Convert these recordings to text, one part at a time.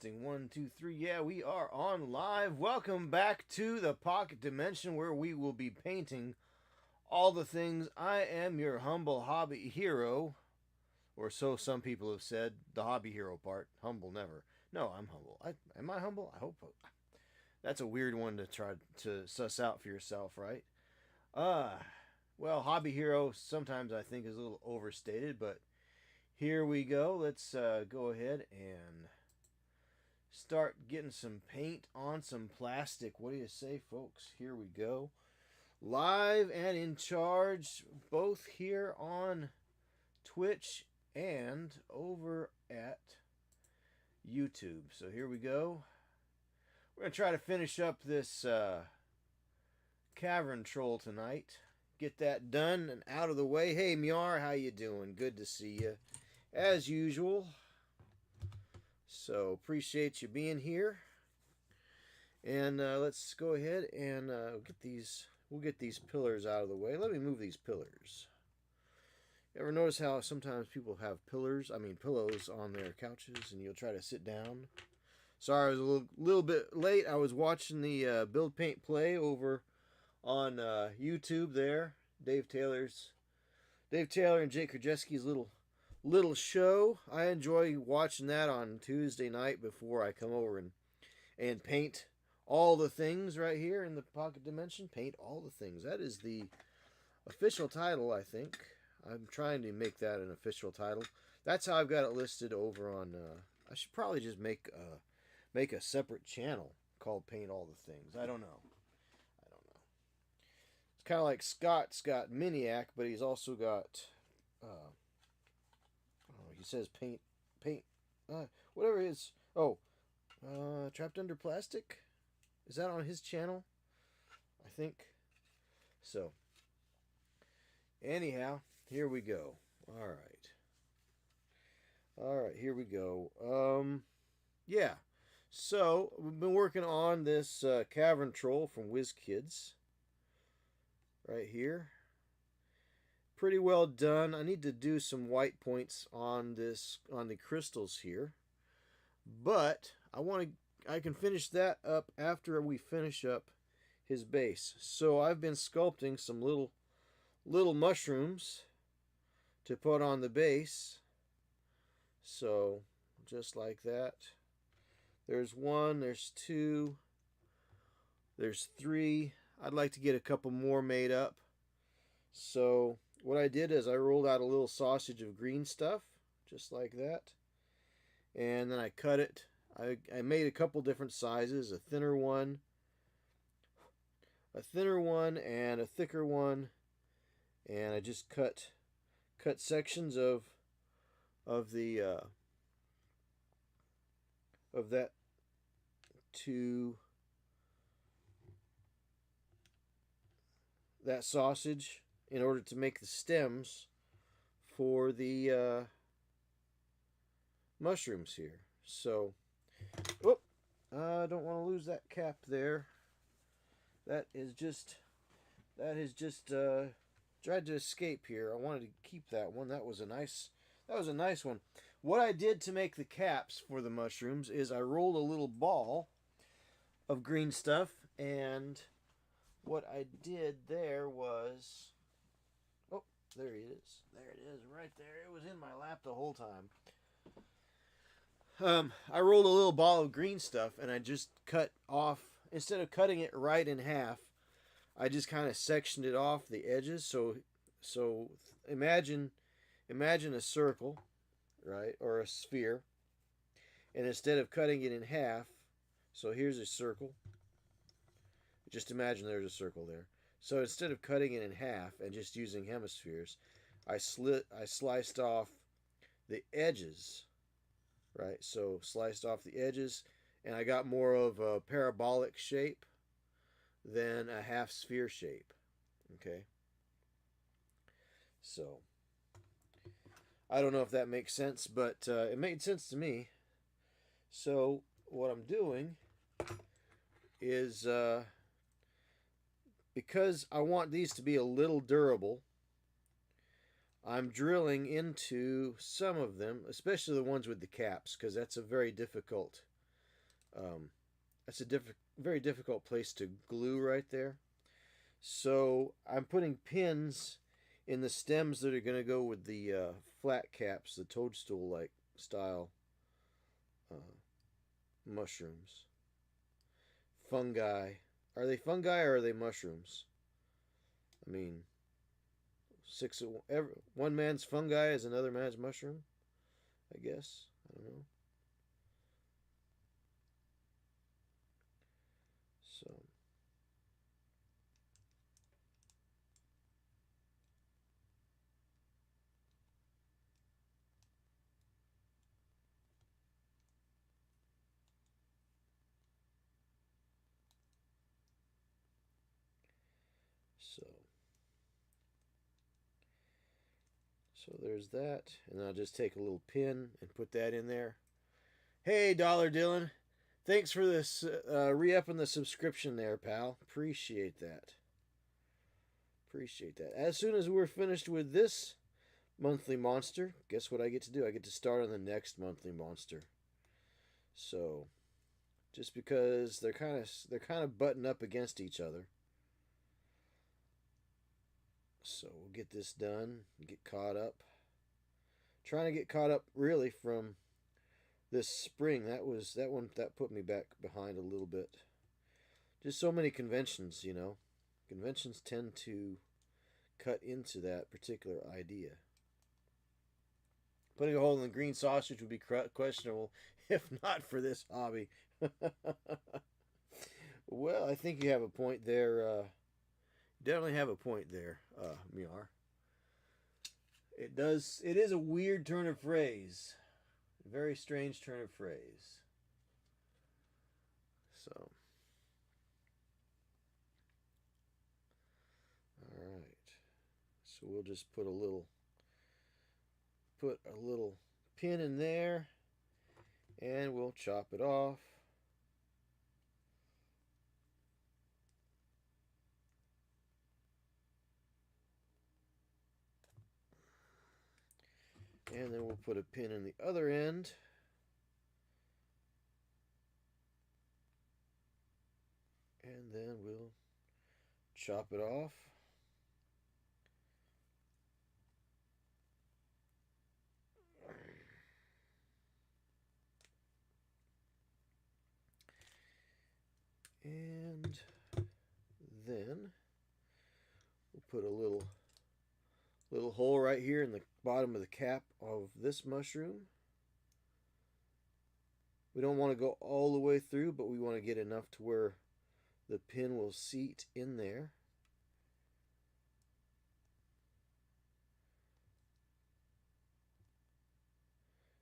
Testing 1, 2, 3. Yeah, we are on live. Welcome back to the Pocket Dimension where we will be painting all the things. I am your humble hobby hero, or so some people have said. The hobby hero part, humble never. No, I'm humble. Am I humble? I hope. That's a weird one to try to suss out for yourself, right? Uh, well, hobby hero sometimes I think is a little overstated, but here we go. Let's go ahead and start getting some paint on some plastic. What do you say, folks? Here we go. Live and in charge, both here on Twitch and over at YouTube. So here we go. We're going to try to finish up this Cavern troll tonight. Get that done and out of the way. Hey, Myar, how you doing? Good to see you. As usual. So appreciate you being here, and let's go ahead and get these. We'll get these pillars out of the way. Let me move these pillars. You ever notice how sometimes people have pillows on their couches, and you'll try to sit down? Sorry, I was a little bit late. I was watching the Build Paint Play over on YouTube. There, Dave Taylor and Jake Krajewski's little show. I enjoy watching that on Tuesday night before I come over and paint all the things right here in the Pocket Dimension. Paint all the things. That is the official title, I think. I'm trying to make that an official title. That's how I've got it listed over on... I should probably just make a separate channel called Paint All the Things. I don't know. It's kind of like Scott's got Miniac, but he's also got... he says paint, whatever it is. Trapped Under Plastic? Is that on his channel? I think so. Anyhow, here we go. Alright, here we go. Yeah. So, we've been working on this Cavern troll from Wizkids. Right here. Pretty well done. I need to do some white points on the crystals here, but I can finish that up after we finish up his base. So I've been sculpting some little mushrooms to put on the base. So just like that. There's one, there's two, there's three. I'd like to get a couple more made up. So what I did is I rolled out a little sausage of green stuff, just like that. And then I cut it. I made a couple different sizes, a thinner one, and a thicker one. And I just cut sections of that to that sausage in order to make the stems for the mushrooms here. So, I don't want to lose that cap there. That has just tried to escape here. I wanted to keep that one. That was a nice one. What I did to make the caps for the mushrooms is I rolled a little ball of green stuff, and what I did there was... Oh, there it is. There it is, right there. It was in my lap the whole time. I rolled a little ball of green stuff, and I just cut off... Instead of cutting it right in half, I just kind of sectioned it off the edges. So imagine a circle, right, or a sphere, and instead of cutting it in half, so here's a circle. Just imagine there's a circle there. So instead of cutting it in half and just using hemispheres, I sliced off the edges, right? So sliced off the edges, and I got more of a parabolic shape than a half sphere shape. Okay. So I don't know if that makes sense, but it made sense to me. So what I'm doing is because I want these to be a little durable, I'm drilling into some of them, especially the ones with the caps, because that's a very difficult That's a very difficult place to glue right there. So I'm putting pins in the stems that are going to go with the flat caps, the toadstool-like style uh, mushrooms. Fungi. Are they fungi or are they mushrooms? I mean, one man's fungi is another man's mushroom. I guess. I don't know. So so so there's that, and I'll just take a little pin and put that in there. Hey, Dollar Dylan, thanks for this re-upping the subscription there, pal. Appreciate that. Appreciate that. As soon as we're finished with this monthly monster, guess what I get to do? I get to start on the next monthly monster. So, just because they're kind of buttoned up against each other. So we'll get this done, get caught up. Trying to get caught up really from this spring. That put me back behind a little bit. Just so many conventions, you know. Conventions tend to cut into that particular idea. Putting a hole in the green sausage would be questionable if not for this hobby. Well, I think you have a point there. Definitely have a point there, Miar. It does. It is a weird turn of phrase. A very strange turn of phrase. So, all right. So we'll just put a little pin in there, and we'll chop it off. And then we'll put a pin in the other end. And then we'll chop it off. And then we'll put a little hole right here in the bottom of the cap of this mushroom. We don't want to go all the way through, but we want to get enough to where the pin will seat in there.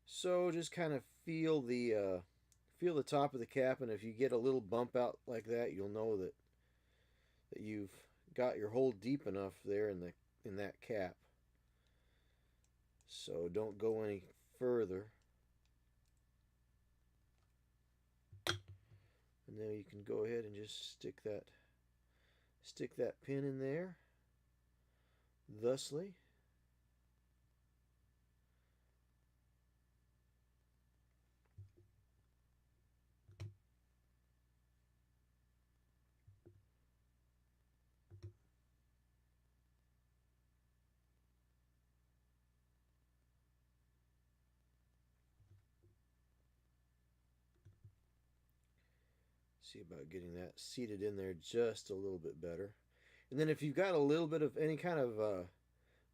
So just kind of feel the top of the cap, and if you get a little bump out like that, you'll know that you've got your hole deep enough there in that cap. So don't go any further. And now you can go ahead and just stick that pin in there. Thusly. See about getting that seated in there just a little bit better. And then if you've got a little bit of any kind of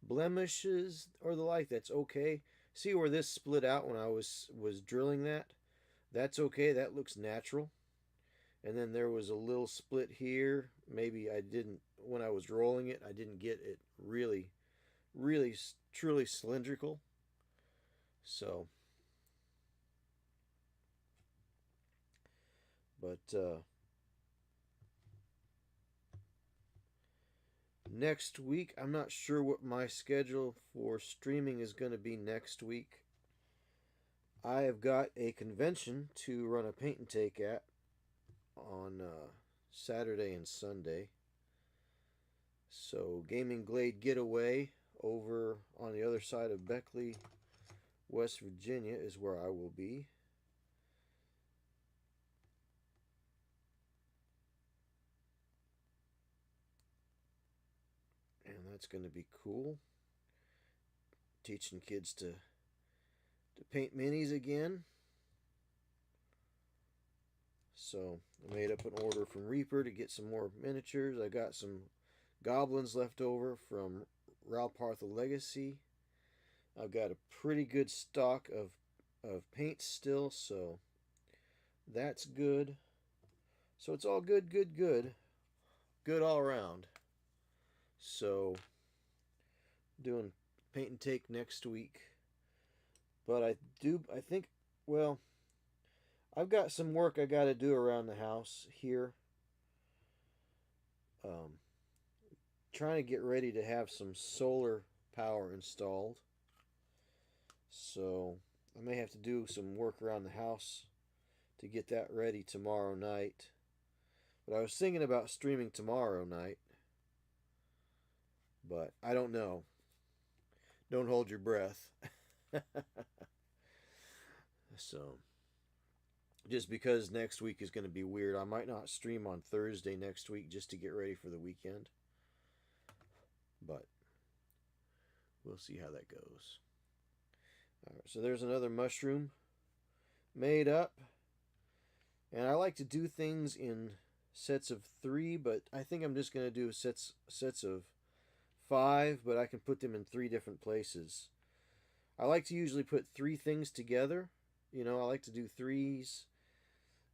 blemishes or the like, that's okay. See where this split out when I was drilling that? That's okay. That looks natural. And then there was a little split here. Maybe I didn't, when I was rolling it, I didn't get it really, really, truly cylindrical. So, but next week, I'm not sure what my schedule for streaming is going to be next week. I have got a convention to run a paint and take at on Saturday and Sunday. So, Gaming Glade Getaway over on the other side of Beckley, West Virginia is where I will be. That's going to be cool. Teaching kids to paint minis again. So I made up an order from Reaper to get some more miniatures. I got some goblins left over from Ralpartha Legacy. I've got a pretty good stock of paint still, so that's good. So it's all good, good, good. Good all around. So doing paint and take next week. But I think, well, I've got some work I got to do around the house here. Trying to get ready to have some solar power installed. So I may have to do some work around the house to get that ready tomorrow night. But I was thinking about streaming tomorrow night. But I don't know. Don't hold your breath. So, just because next week is going to be weird, I might not stream on Thursday next week just to get ready for the weekend. But we'll see how that goes. All right, so there's another mushroom made up. And I like to do things in sets of 3, but I think I'm just going to do sets of 5, but I can put them in 3 different places. I like to usually put 3 things together. You know, I like to do 3s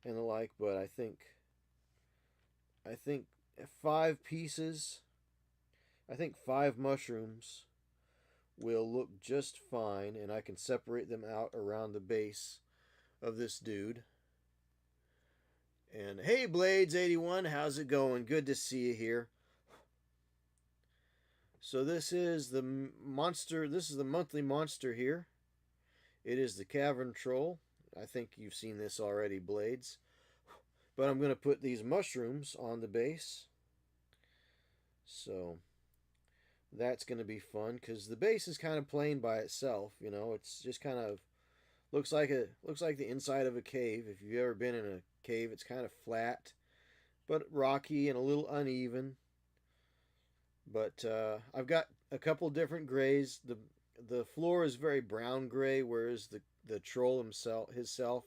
and the like, but I think 5 pieces, I think 5 mushrooms will look just fine, and I can separate them out around the base of this dude. And hey, Blades81, how's it going? Good to see you here. So this is the monster. This is the monthly monster here. It is the Cavern troll. I think you've seen this already, Blades. But I'm going to put these mushrooms on the base. So that's going to be fun because the base is kind of plain by itself. You know, it's just kind of looks like the inside of a cave. If you've ever been in a cave, it's kind of flat, but rocky and a little uneven. But I've got a couple different grays. The floor is very brown gray, whereas the troll himself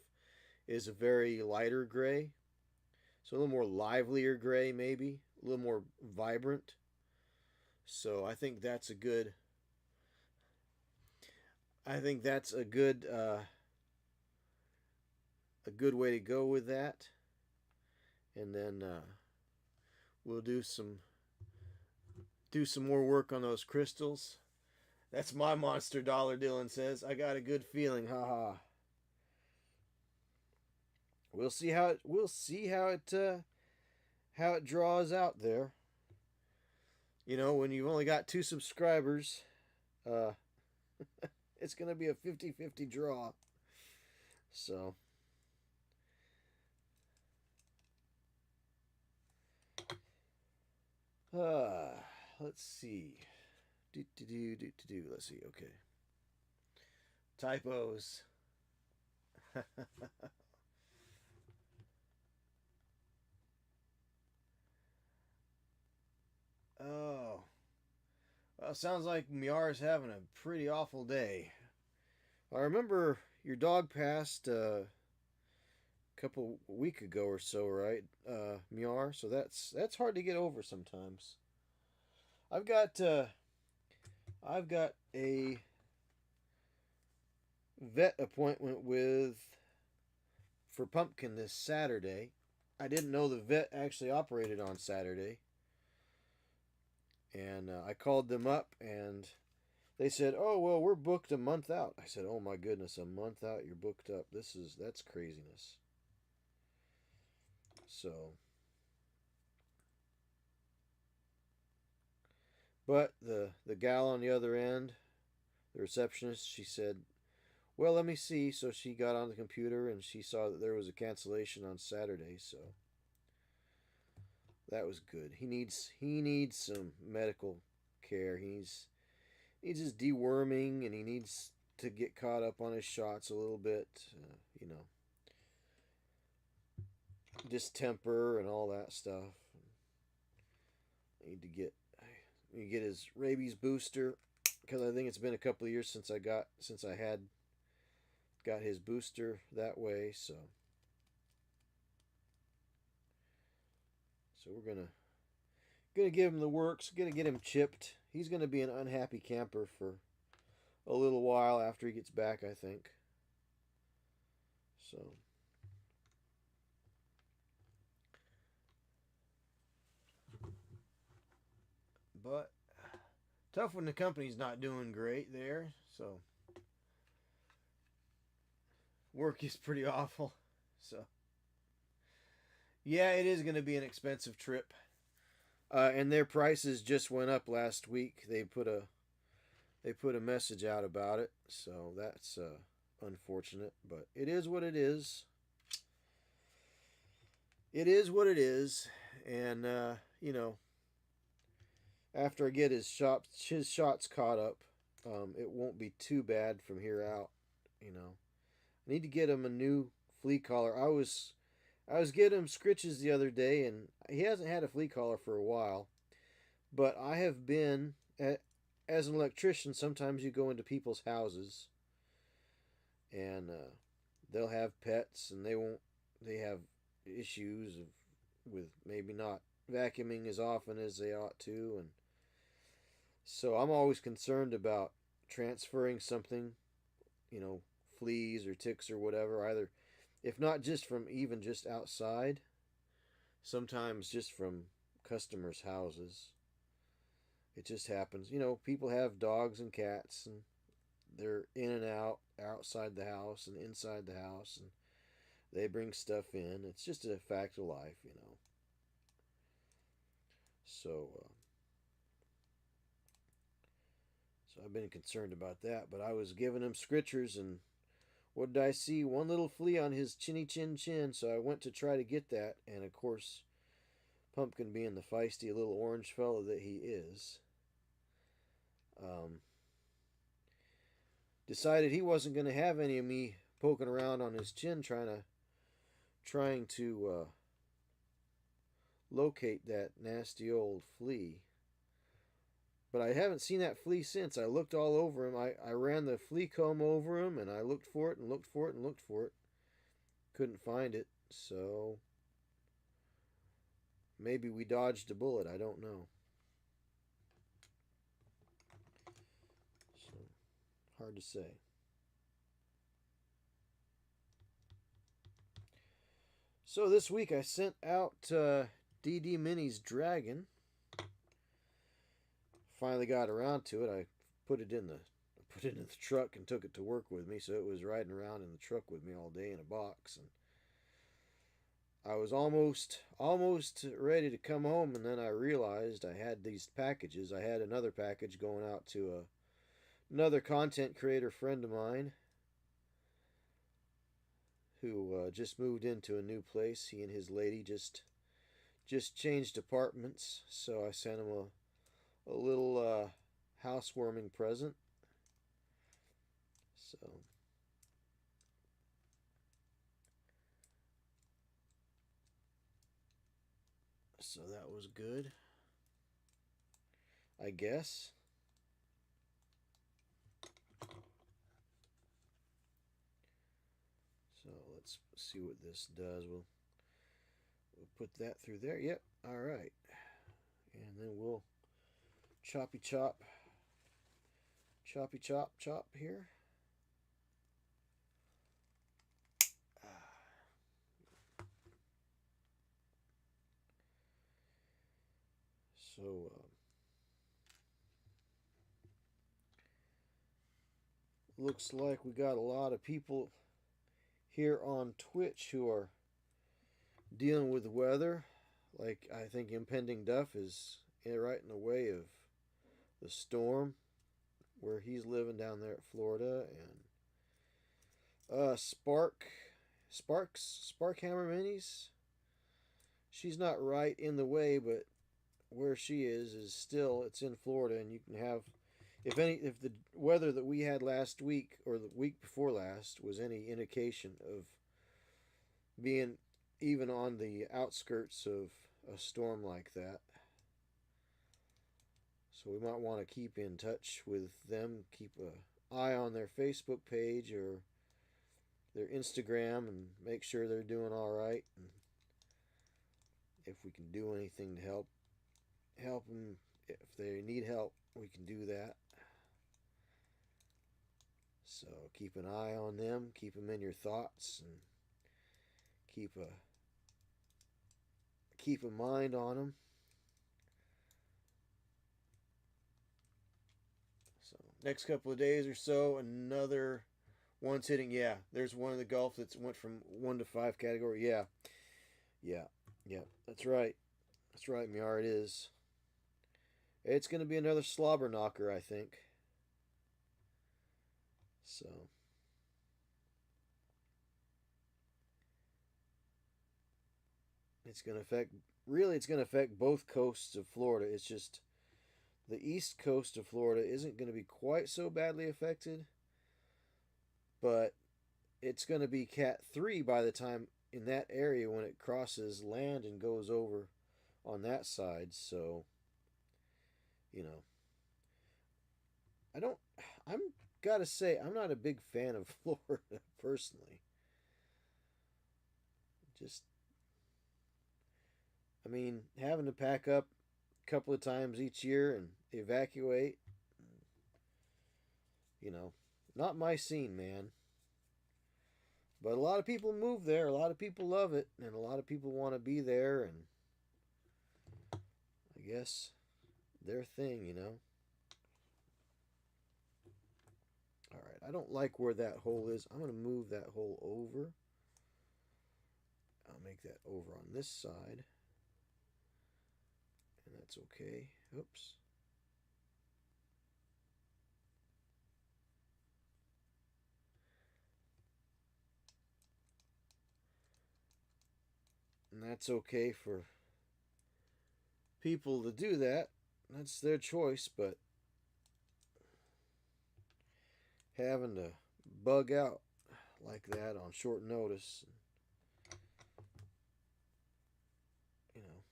is a very lighter gray. So a little more livelier gray, maybe a little more vibrant. So I think that's a good. I think that's a good way to go with that. And then we'll do some more work on those crystals. That's my monster dollar, Dylan says. I got a good feeling, haha. We'll see how it draws out there. You know, when you've only got 2 subscribers, it's going to be a 50-50 draw. So let's see. Let's see. Okay. Typos. Oh. Well, sounds like Miar's having a pretty awful day. I remember your dog passed a week ago or so, right, Miar? So that's hard to get over sometimes. I've got a vet appointment for Pumpkin this Saturday. I didn't know the vet actually operated on Saturday. And I called them up and they said, "Oh, well, we're booked a month out." I said, "Oh my goodness, a month out you're booked up. That's craziness." So, but the gal on the other end, the receptionist, she said, "Well, let me see." So she got on the computer and she saw that there was a cancellation on Saturday, so that was good. He needs some medical care. He needs his deworming, and he needs to get caught up on his shots a little bit. You know, distemper and all that stuff. I need to get You get his rabies booster, because I think it's been a couple of years since I had got his booster that way. So we're gonna give him the works. Gonna get him chipped. He's gonna be an unhappy camper for a little while after he gets back, I think. So. But tough when the company's not doing great there. So work is pretty awful. So yeah, it is going to be an expensive trip. And their prices just went up last week. They put a message out about it. So that's unfortunate, but it is what it is. It is what it is, and after I get his shots caught up, it won't be too bad from here out. I need to get him a new flea collar. I was getting him scritches the other day, and he hasn't had a flea collar for a while. But I have been as an electrician. Sometimes you go into people's houses, and they'll have pets, and they have issues with maybe not vacuuming as often as they ought to, and so I'm always concerned about transferring something, fleas or ticks or whatever, either if not just from even just outside, sometimes just from customers' houses. It just happens. People have dogs and cats, and they're in and out, outside the house and inside the house, and they bring stuff in. It's just a fact of life. So, so I've been concerned about that. But I was giving him scritchers, and what did I see? One little flea on his chinny chin chin. So I went to try to get that, and of course, Pumpkin, being the feisty little orange fellow that he is, decided he wasn't going to have any of me poking around on his chin trying to locate that nasty old flea. But I haven't seen that flea since. I looked all over him. I ran the flea comb over him, and I looked for it and looked for it and looked for it. Couldn't find it, so maybe we dodged a bullet. I don't know. So, hard to say. So this week I sent out DD Mini's Dragon. Finally got around to it. I put it in the truck and took it to work with me, so it was riding around in the truck with me all day in a box. And I was almost ready to come home, and then I realized I had these packages. I had another package going out to another content creator friend of mine who just moved into a new place. He and his lady just changed apartments, so I sent him a little housewarming present. So that was good, I guess. So let's see what this does. We'll put that through there. Yep. All right. And then we'll choppy chop here. So looks like we got a lot of people here on Twitch who are dealing with weather. Like, I think impending Duff is right in the way of the storm where he's living down there at Florida, and Sparkhammer Minis. She's not right in the way, but where she is still, it's in Florida, and you can have, if the weather that we had last week or the week before last was any indication of being even on the outskirts of a storm like that. So we might want to keep in touch with them, keep an eye on their Facebook page or their Instagram and make sure they're doing all right. And if we can do anything to help them, if they need help, we can do that. So keep an eye on them, keep them in your thoughts, and keep a mind on them. So next couple of days or so, another one's hitting. Yeah, there's one in the Gulf that's went from 1 to 5 category. Yeah, yeah, yeah. That's right. That's right, Miar. It is. It's going to be another slobber knocker, I think. So it's going to affect. Really, it's going to affect both coasts of Florida. It's just the east coast of Florida isn't going to be quite so badly affected, but it's going to be Cat 3 by the time in that area when it crosses land and goes over on that side. So, you know, I don't, I'm gotta say, I'm not a big fan of Florida personally. Just, I mean, having to pack up a couple of times each year and evacuate, you know, not my scene, man. But a lot of people move there. A lot of people love it, and a lot of people want to be there. And I guess their thing, you know. All right, I don't like where that hole is. I'm going to move that hole over. I'll make that over on this side. And that's okay. Oops. And that's okay for people to do that. That's their choice, but having to bug out like that on short notice, you know.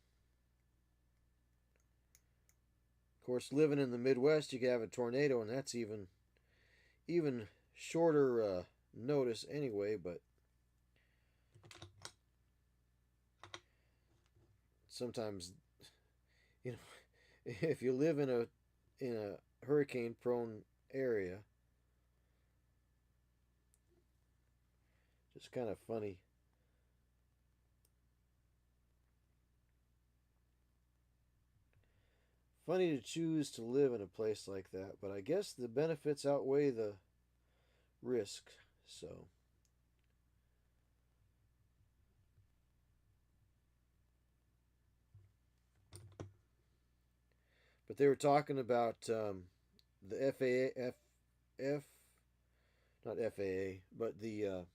Of course, living in the Midwest, you could have a tornado, and that's even shorter notice anyway. But sometimes, you know, if you live in a hurricane prone area, just kind of funny. Funny to choose to live in a place like that, but I guess the benefits outweigh the risk. So, but they were talking about the FAA, not FAA, but the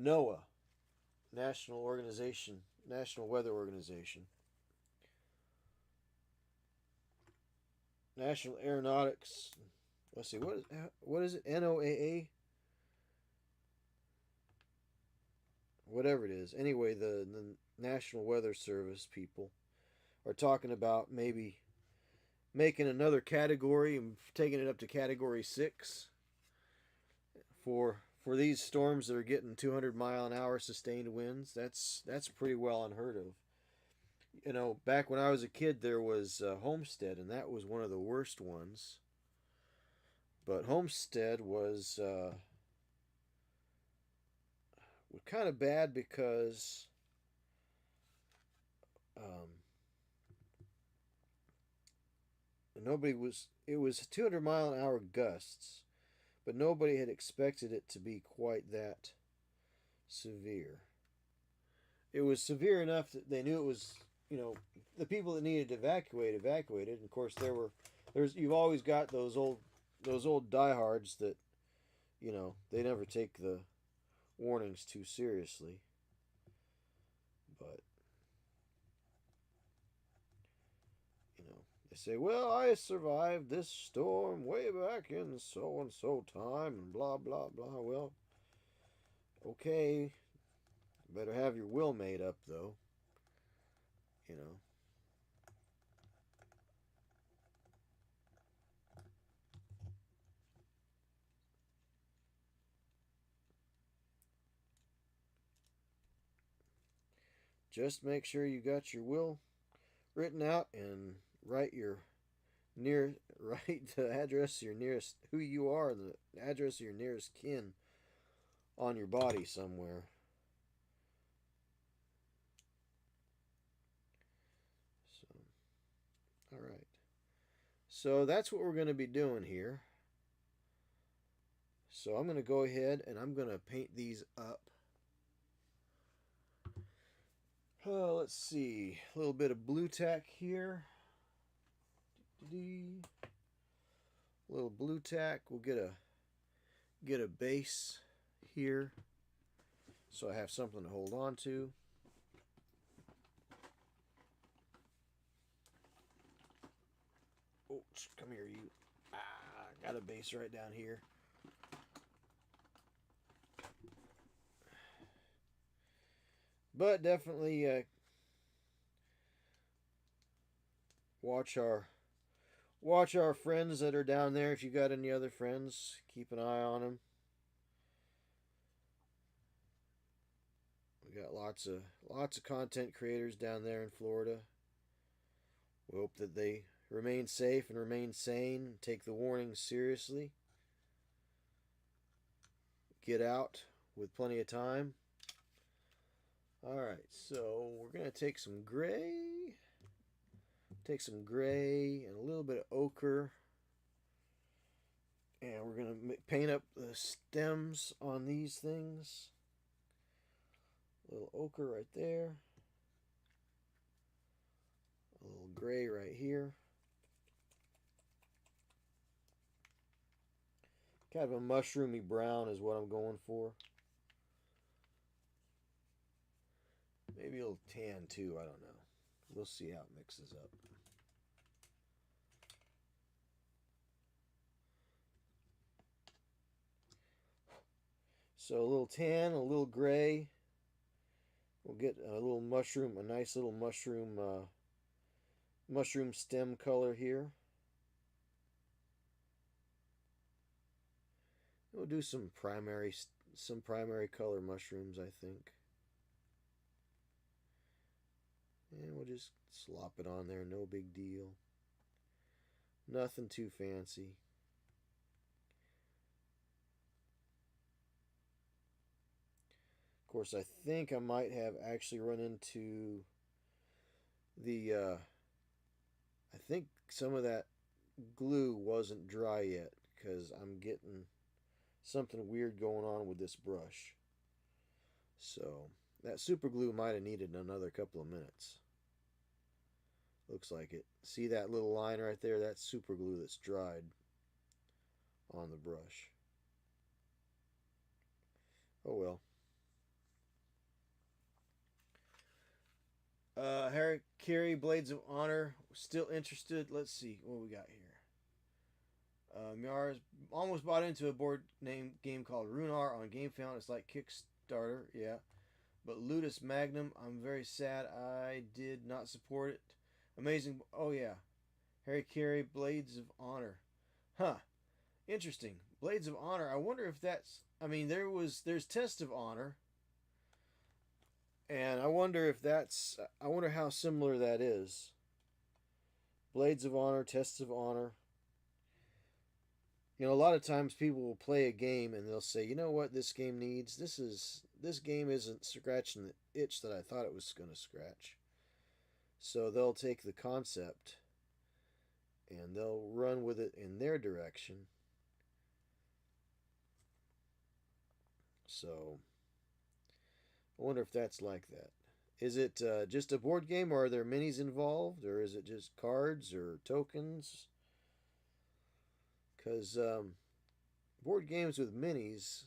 NOAA, National Weather Organization, National Aeronautics. Let's see, what is it? NOAA, whatever it is. Anyway, the National Weather Service people are talking about maybe making another category and taking it up to Category 6 for these storms that are getting 200-mile-an-hour sustained winds. That's pretty well unheard of. You know, back when I was a kid, there was Homestead, and that was one of the worst ones. But Homestead was kind of bad because um, nobody was. It was 200-mile-an-hour gusts, but nobody had expected it to be quite that severe. It was severe enough that they knew it was, you know, the people that needed to evacuate evacuated. And of course, you've always got those old diehards that, you know, they never take the warnings too seriously. But you know, they say, "Well, I survived this storm way back in so and so time," and blah blah blah. Well, okay, better have your will made up though. You know. just make sure you got your will written out and write write the address of your nearest, who you are, the address of your nearest kin on your body somewhere. So, all right. So that's what we're going to be doing here. So I'm going to go ahead and I'm going to paint these up. Let's see. A little bit of blue tack here. A little blue tack. We'll get a base here, so I have something to hold on to. Oh, come here, you. Got a base right down here. But definitely watch our friends that are down there. If you got any other friends, keep an eye on them. We got lots of content creators down there in Florida. We hope that they remain safe and remain sane and take the warnings seriously. Get out with plenty of time. Alright, so we're going to take some gray. And a little bit of ochre. And we're going to paint up the stems on these things. A little ochre right there. A little gray right here. Kind of a mushroomy brown is what I'm going for. Maybe a little tan too, I don't know. We'll see how it mixes up. So a little tan, a little gray. We'll get a little mushroom, a nice little mushroom stem color here. We'll do some primary color mushrooms, I think. And we'll just slop it on there, no big deal. Nothing too fancy. Of course, I think I might have actually run into I think some of that glue wasn't dry yet because I'm getting something weird going on with this brush. So that super glue might have needed another couple of minutes. Looks like it. See that little line right there? That's super glue that's dried on the brush. Oh well. Harry Carey, Blades of Honor, still interested. Let's see what we got here. Miara's almost bought into a board game called Runar on GameFound. It's like Kickstarter, yeah. But Ludus Magnum, I'm very sad I did not support it. Amazing. Oh, yeah. Harry Carey, Blades of Honor. Huh. Interesting. Blades of Honor. I wonder if that's... I mean, there's Test of Honor. And I wonder if that's... I wonder how similar that is. Blades of Honor, Tests of Honor. You know, a lot of times people will play a game and they'll say, you know what this game needs? This game isn't scratching the itch that I thought it was going to scratch. So they'll take the concept and they'll run with it in their direction. So I wonder if that's like that. Is it just a board game, or are there minis involved, or is it just cards or tokens? Because board games with minis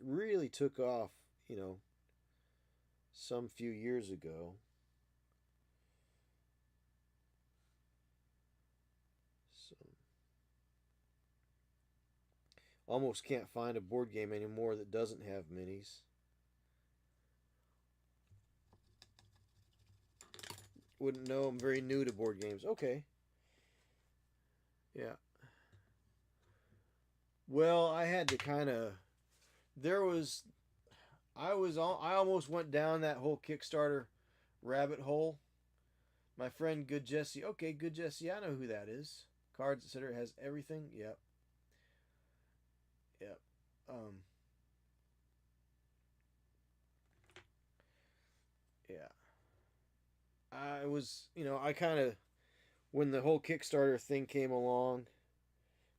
really took off, you know, some few years ago. So, almost can't find a board game anymore that doesn't have minis. Wouldn't know, I'm very new to board games. Okay. Yeah. Well, I had to kind of... I almost went down that whole Kickstarter rabbit hole. My friend Good Jesse. Okay, Good Jesse, I know who that is. Cards, etc. Has everything. Yep. Yep. Um. Yeah. I was, I kind of, when the whole Kickstarter thing came along,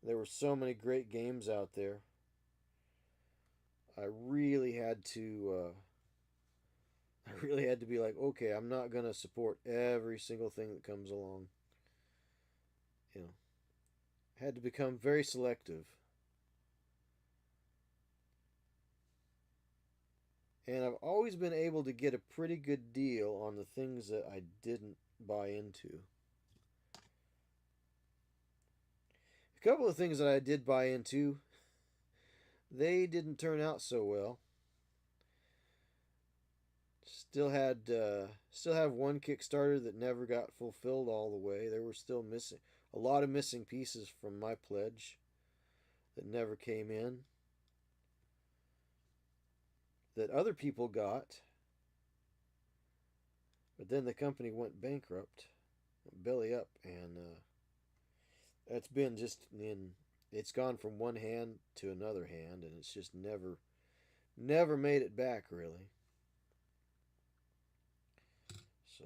there were so many great games out there. I really had to. I really had to be like, okay, I'm not gonna support every single thing that comes along. You know, had to become very selective. And I've always been able to get a pretty good deal on the things that I didn't buy into. A couple of things that I did buy into, they didn't turn out so well. Still have one Kickstarter that never got fulfilled all the way. There were still missing a lot of missing pieces from my pledge that never came in, that other people got, but then the company went bankrupt, belly up, and that's been just in. It's gone from one hand to another hand, and it's just never made it back really. So.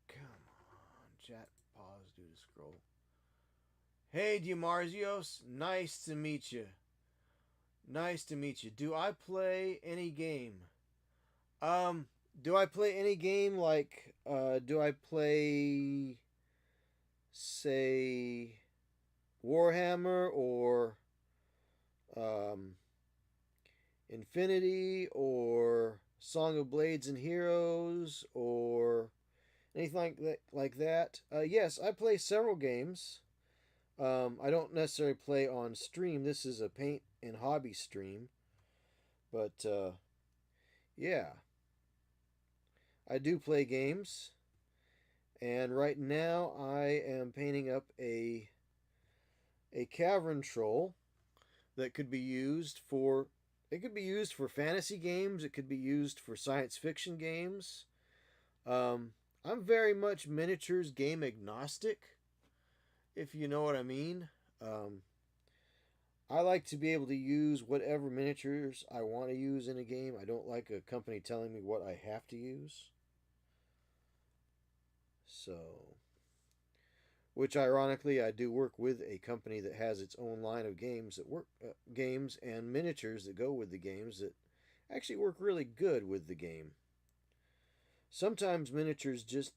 Come on, chat pause due to scroll. Hey, Diamarzios, nice to meet you. Nice to meet you. Do I play any game? Do I play any game like do I play say Warhammer or um Infinity or Song of Blades and Heroes or anything like that? Yes, I play several games. I don't necessarily play on stream. This is a paint and hobby stream, but yeah, I do play games. And right now I am painting up a cavern troll that could be used for fantasy games. It could be used for science fiction games. I'm very much miniatures game agnostic, if you know what I mean. Um, I like to be able to use whatever miniatures I want to use in a game. I don't like a company telling me what I have to use. So, which ironically, I do work with a company that has its own line of games that work games and miniatures that go with the games that actually work really good with the game. Sometimes miniatures just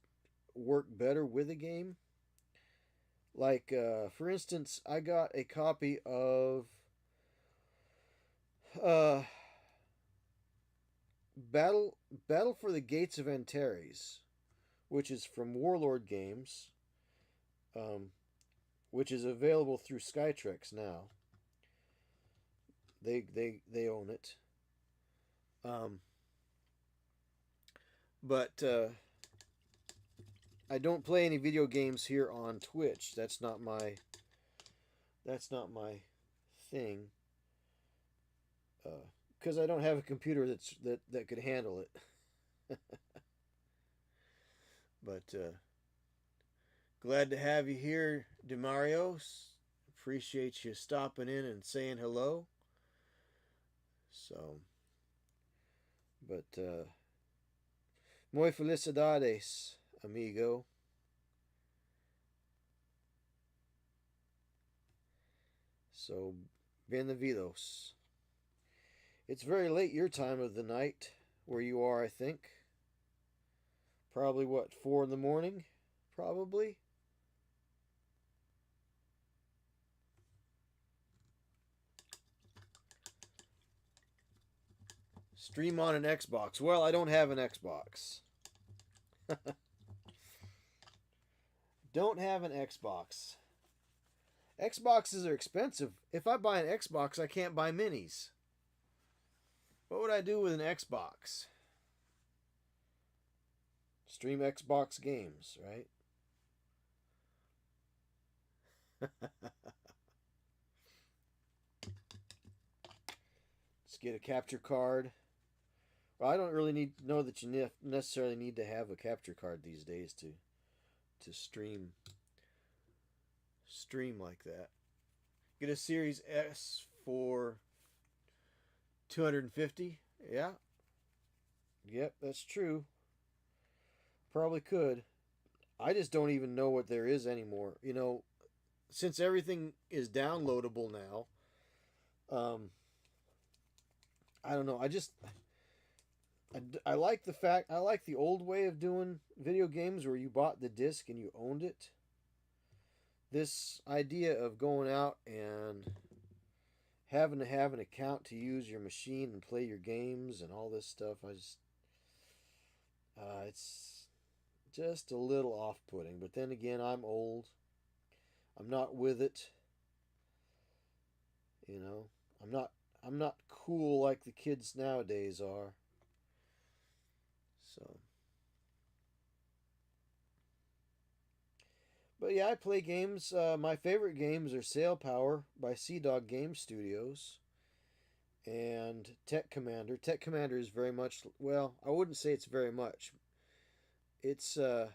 work better with a game. Like, for instance, I got a copy of uh, Battle for the Gates of Antares, which is from Warlord Games, um, which is available through Skytrex now. They own it. Um, but I don't play any video games here on Twitch. That's not my thing. Because I don't have a computer that could handle it. But glad to have you here, Demarios. Appreciate you stopping in and saying hello. So, but muy felicidades, amigo. So, bienvenidos. It's very late your time of the night where you are, I think. Probably what, 4 in the morning? Probably. Stream on an Xbox. Well, I don't have an Xbox. Don't have an Xbox. Xboxes are expensive. If I buy an Xbox, I can't buy minis. What would I do with an Xbox? Stream Xbox games, right? Let's get a capture card. Well, I don't really know that you necessarily need to have a capture card these days to stream like that. Get a Series S for 250. Yeah. Yep, that's true. Probably could. I just don't even know what there is anymore. Since everything is downloadable now, I don't know. I like the fact I like the old way of doing video games where you bought the disc and you owned it. This idea of going out and having to have an account to use your machine and play your games and all this stuff, it's just a little off-putting. But then again, I'm old. I'm not with it. You know, I'm not cool like the kids nowadays are. So, but yeah, I play games. My favorite games are Sail Power by Sea Dog Game Studios and Tech Commander. Tech Commander is very much, well, I wouldn't say it's very much. It's I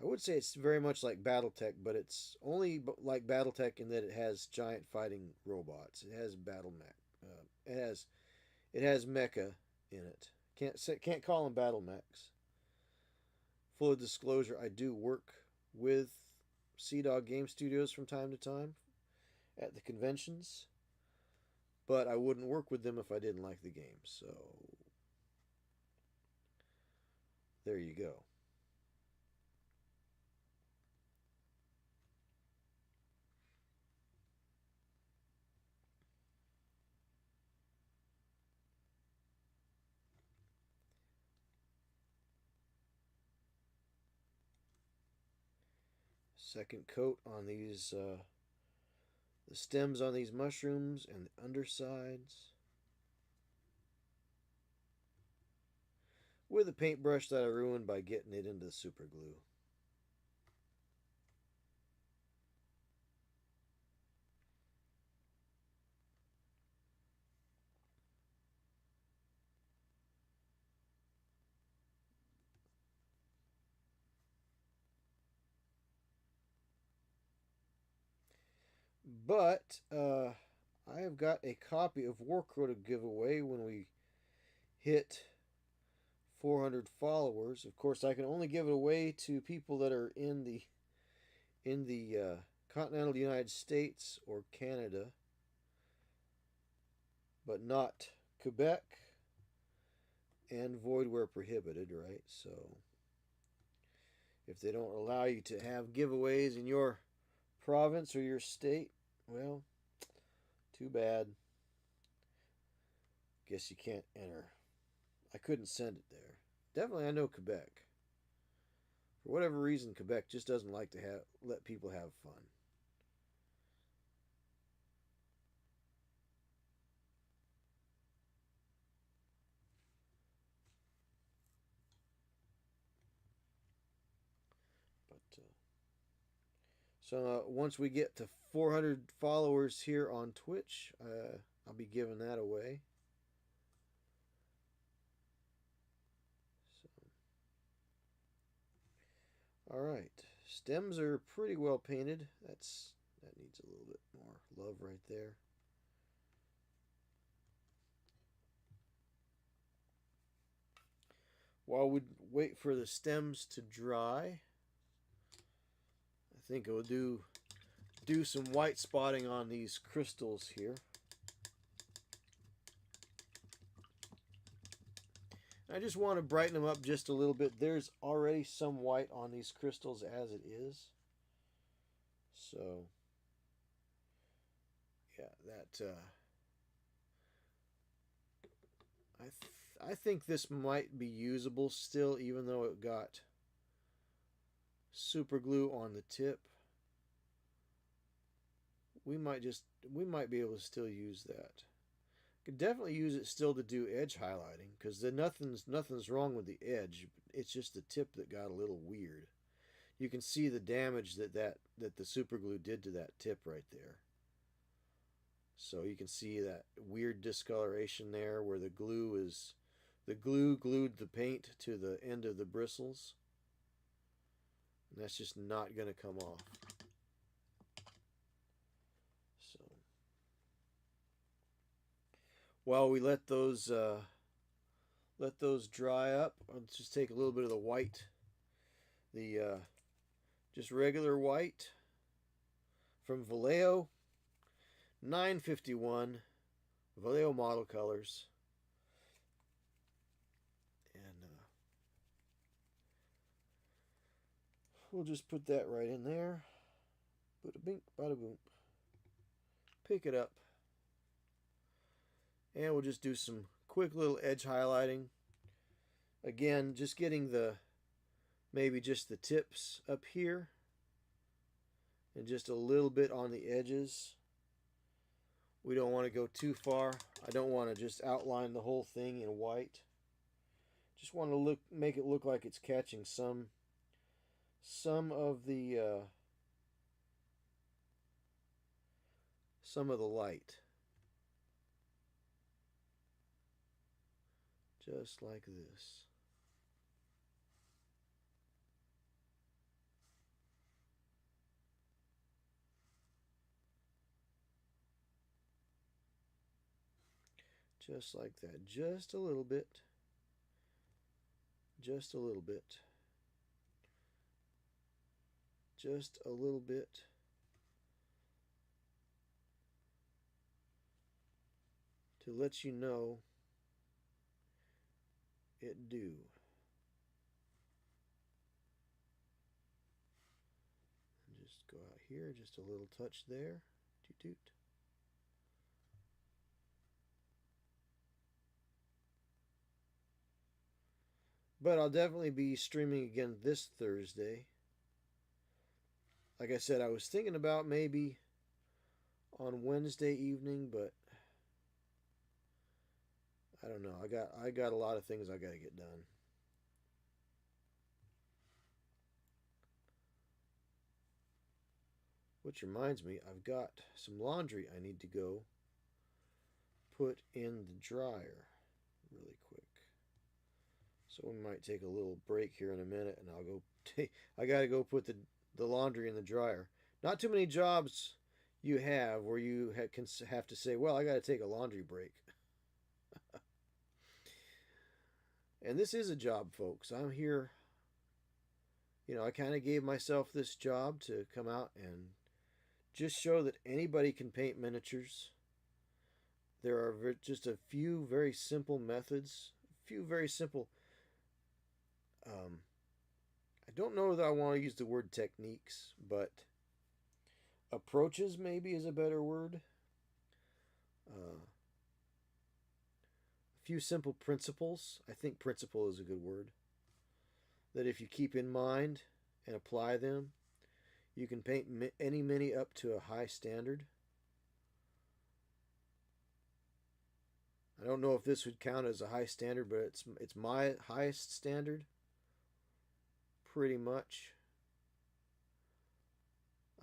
would say it's very much like BattleTech, but it's only like BattleTech in that it has giant fighting robots. It has battle mech. It has mecha in it. Can't call them battle mechs. Full disclosure, I do work with Sea Dog Game Studios from time to time at the conventions, but I wouldn't work with them if I didn't like the game. So there you go. Second coat on the stems on these mushrooms and the undersides with a paintbrush that I ruined by getting it into the super glue. But I have got a copy of Warcrow to give away when we hit 400 followers. Of course, I can only give it away to people that are in the continental United States or Canada, but not Quebec and void where prohibited, right? So if they don't allow you to have giveaways in your province or your state, well, too bad. Guess you can't enter. I couldn't send it there. Definitely, I know Quebec. For whatever reason, Quebec just doesn't like to let people have fun. But so once we get to 400 followers here on Twitch, I'll be giving that away. So, all right, stems are pretty well painted. That needs a little bit more love right there. While we wait for the stems to dry, I think I'll do some white spotting on these crystals here. I just want to brighten them up just a little bit. There's already some white on these crystals as it is. So, yeah, that I think this might be usable still, even though it got super glue on the tip. We might be able to still use that. Could definitely use it still to do edge highlighting, because nothing's wrong with the edge. It's just the tip that got a little weird. You can see the damage that the super glue did to that tip right there. So you can see that weird discoloration there where the glue glued the paint to the end of the bristles. And that's just not going to come off. So while we let those dry up, I'll just take a little bit of the white, just regular white from Vallejo, 951 Vallejo model colors, and we'll just put that right in there. Bada bink, bada boom. Pick it up, and we'll just do some quick little edge highlighting. Again, just getting maybe just the tips up here and just a little bit on the edges. We don't want to go too far. I don't want to just outline the whole thing in white. Just want to make it look like it's catching some of the light. Just like this. Just like that. Just a little bit. Just a little bit. Just a little bit. To let you know it do. And just go out here, just a little touch there. Toot toot. But I'll definitely be streaming again this Thursday. Like I said, I was thinking about maybe on Wednesday evening, but I don't know. I got a lot of things I got to get done. Which reminds me, I've got some laundry I need to go put in the dryer really quick. So we might take a little break here in a minute, and I'll go I got to go put the laundry in the dryer. Not too many jobs you have where you have to say, well, I got to take a laundry break. And this is a job, folks. I'm here. I kind of gave myself this job to come out and just show that anybody can paint miniatures. There are just a few very simple methods, a few very simple. I don't know that I want to use the word techniques, but approaches maybe is a better word. A few simple principles. I think principle is a good word. That if you keep in mind and apply them, you can paint any mini up to a high standard. I don't know if this would count as a high standard, but it's my highest standard. Pretty much.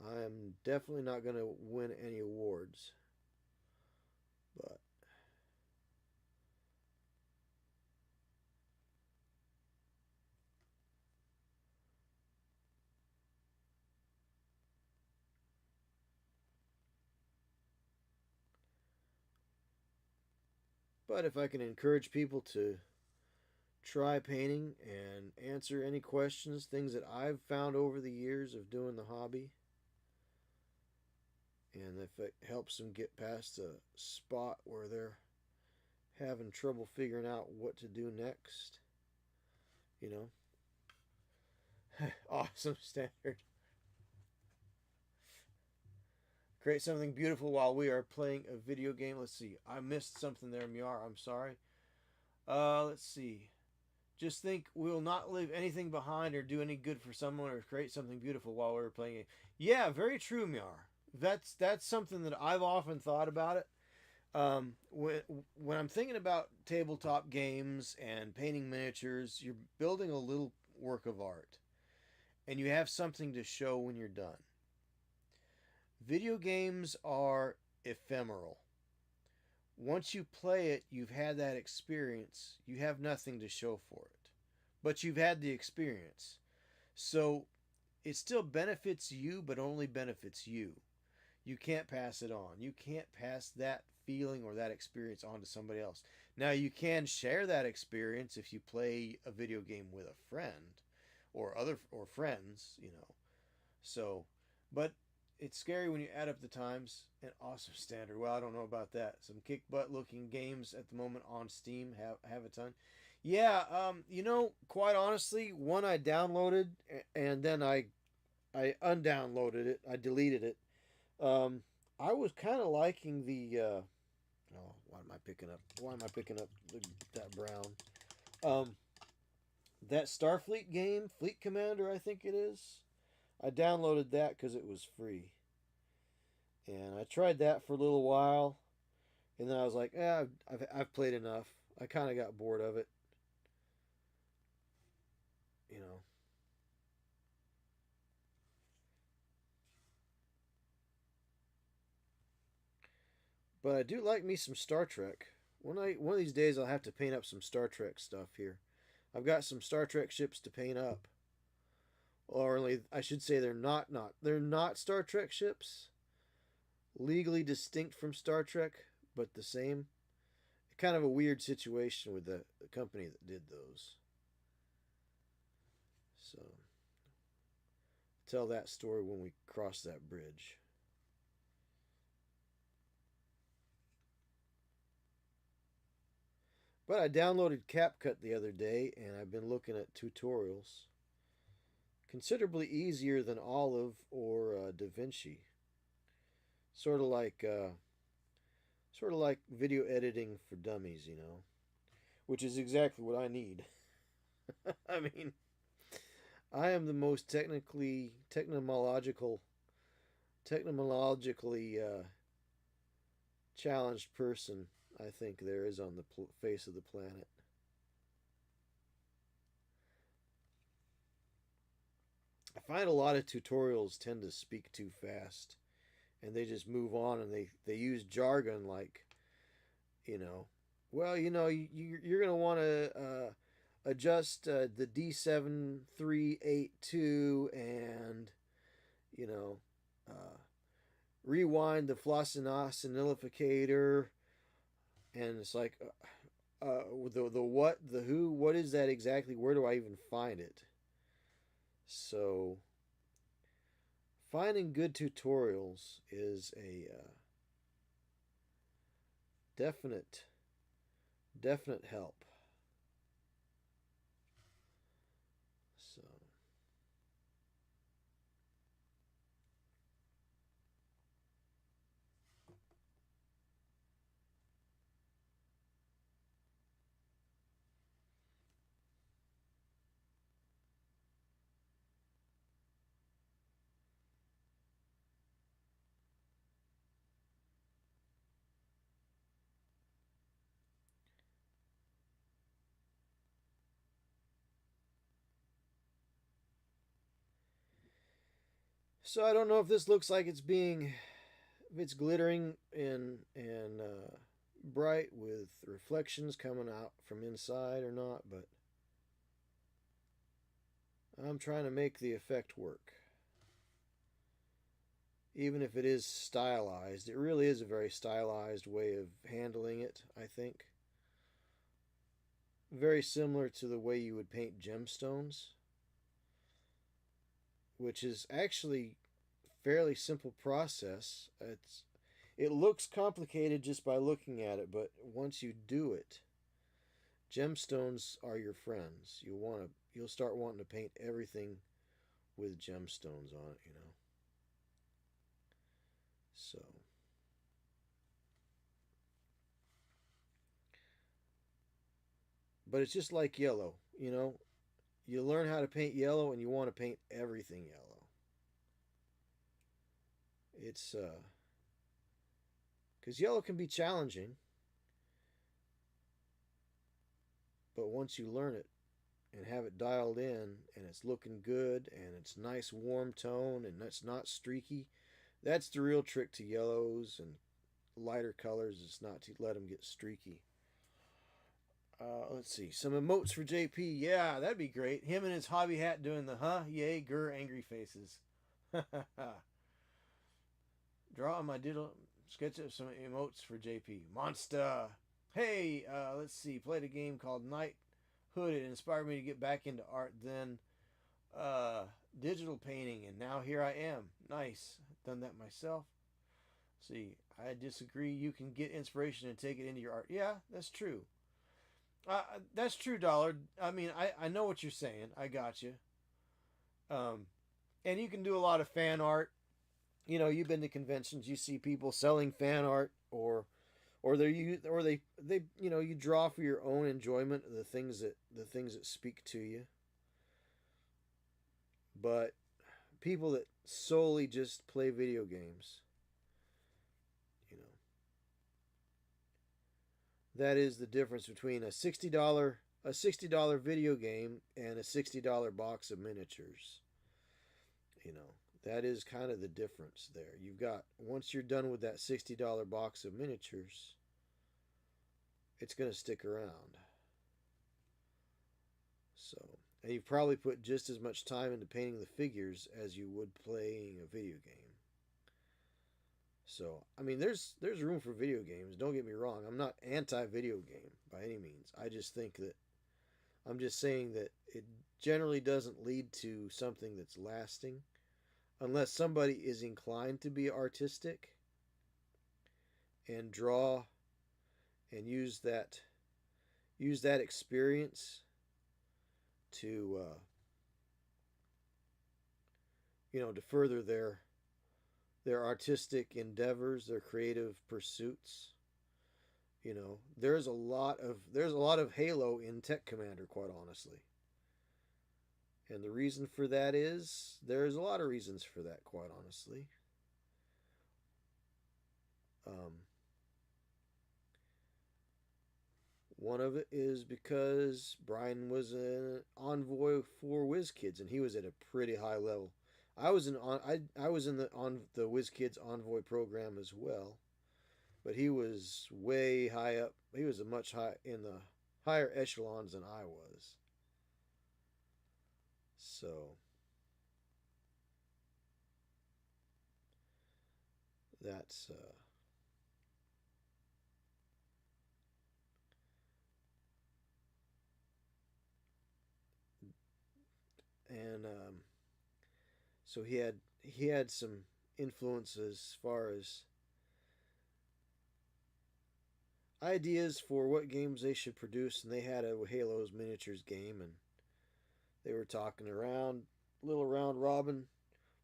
I'm definitely not going to win any awards. But if I can encourage people to try painting and answer any questions, things that I've found over the years of doing the hobby, and if it helps them get past a spot where they're having trouble figuring out what to do next, awesome standard. Create something beautiful while we are playing a video game. Let's see. I missed something there, Miar. I'm sorry. Let's see. Just think we will not leave anything behind or do any good for someone or create something beautiful while we're playing it. Yeah, very true, Miar. That's something that I've often thought about it. When I'm thinking about tabletop games and painting miniatures, you're building a little work of art, and you have something to show when you're done. Video games are ephemeral. Once you play it, you've had that experience. You have nothing to show for it, but you've had the experience. So it still benefits you, but only benefits you. You can't pass it on. You can't pass that feeling or that experience on to somebody else. Now, you can share that experience if you play a video game with a friend or friends. So, but it's scary when you add up the times. An awesome standard. Well, I don't know about that. Some kick butt looking games at the moment on Steam have a ton. Yeah, quite honestly, one I downloaded and then I undownloaded it. I deleted it. Um, I was kind of liking the. Oh, why am I picking up? Why am I picking up that brown? Um, that Starfleet game, Fleet Commander, I think it is. I downloaded that because it was free, and I tried that for a little while, and then I was like, "Yeah, I've played enough." I kind of got bored of it, you know. But I do like me some Star Trek. One of these days I'll have to paint up some Star Trek stuff here. I've got some Star Trek ships to paint up. Or I should say they're not Star Trek ships, legally distinct from Star Trek, but the same. Kind of a weird situation with the company that did those. So tell that story when we cross that bridge. But I downloaded CapCut the other day and I've been looking at tutorials. Considerably easier than Olive or DaVinci. Sort of like sort of like video editing for dummies, which is exactly what I need. I mean, I am the most technologically challenged person I think there is on the face of the planet. I find a lot of tutorials tend to speak too fast, and they just move on, and they use jargon like, you know, well, you're gonna want to adjust the D7382 and you know uh, rewind the flossinosinilificator, and it's like the what, the who, what is that exactly? Where do I even find it? So finding good tutorials is a definite definite help. So I don't know if this looks like if it's glittering and bright with reflections coming out from inside or not, but I'm trying to make the effect work. Even if it is stylized, it really is a very stylized way of handling it, I think. Very similar to the way you would paint gemstones, which is actually a fairly simple process. It looks complicated just by looking at it, but once you do it, gemstones are your friends. You'll start wanting to paint everything with gemstones on it. So, but it's just like yellow. You learn how to paint yellow and you want to paint everything yellow. It's Because yellow can be challenging, but once you learn it and have it dialed in and it's looking good and it's nice warm tone and it's not streaky, that's the real trick to yellows and lighter colors, is not to let them get streaky. Let's see. Some emotes for JP. Yeah, that'd be great. Him and his hobby hat doing the yay, grr, angry faces. Draw on my digital sketch of some emotes for JP. Monster. Hey, let's see. Played a game called Night Hood. It inspired me to get back into art. Then digital painting, and now here I am. Nice. Done that myself. See, I disagree. You can get inspiration and take it into your art. Yeah, that's true. That's true, Dollar. I mean, I know what you're saying. I got you. And you can do a lot of fan art. You know, you've been to conventions. You see people selling fan art, or they you know, you draw for your own enjoyment of the things that speak to you. But people that solely just play video games, you know, that is the difference between a $60 video game and a $60 box of miniatures. You know, that is kind of the difference there. You've got, once you're done with that $60 box of miniatures, it's going to stick around. So, and you've probably put just as much time into painting the figures as you would playing a video game. So, I mean, there's room for video games. Don't get me wrong. I'm not anti-video game by any means. I just think that, I'm just saying that it generally doesn't lead to something that's lasting unless somebody is inclined to be artistic and draw and use that experience to you know, to further their artistic endeavors, their creative pursuits. You know, there's a lot of Halo in Tech Commander, quite honestly. And the reason for that is, there's a lot of reasons for that, quite honestly. One of it is because Brian was an envoy for Wizkids, and he was at a pretty high level. I was in the Wizkids envoy program as well, but he was way high up. He was a much high in the higher echelons than I was. So that's and so he had some influence as far as ideas for what games they should produce, and they had a Halo's miniatures game, and they were talking around, little round robin.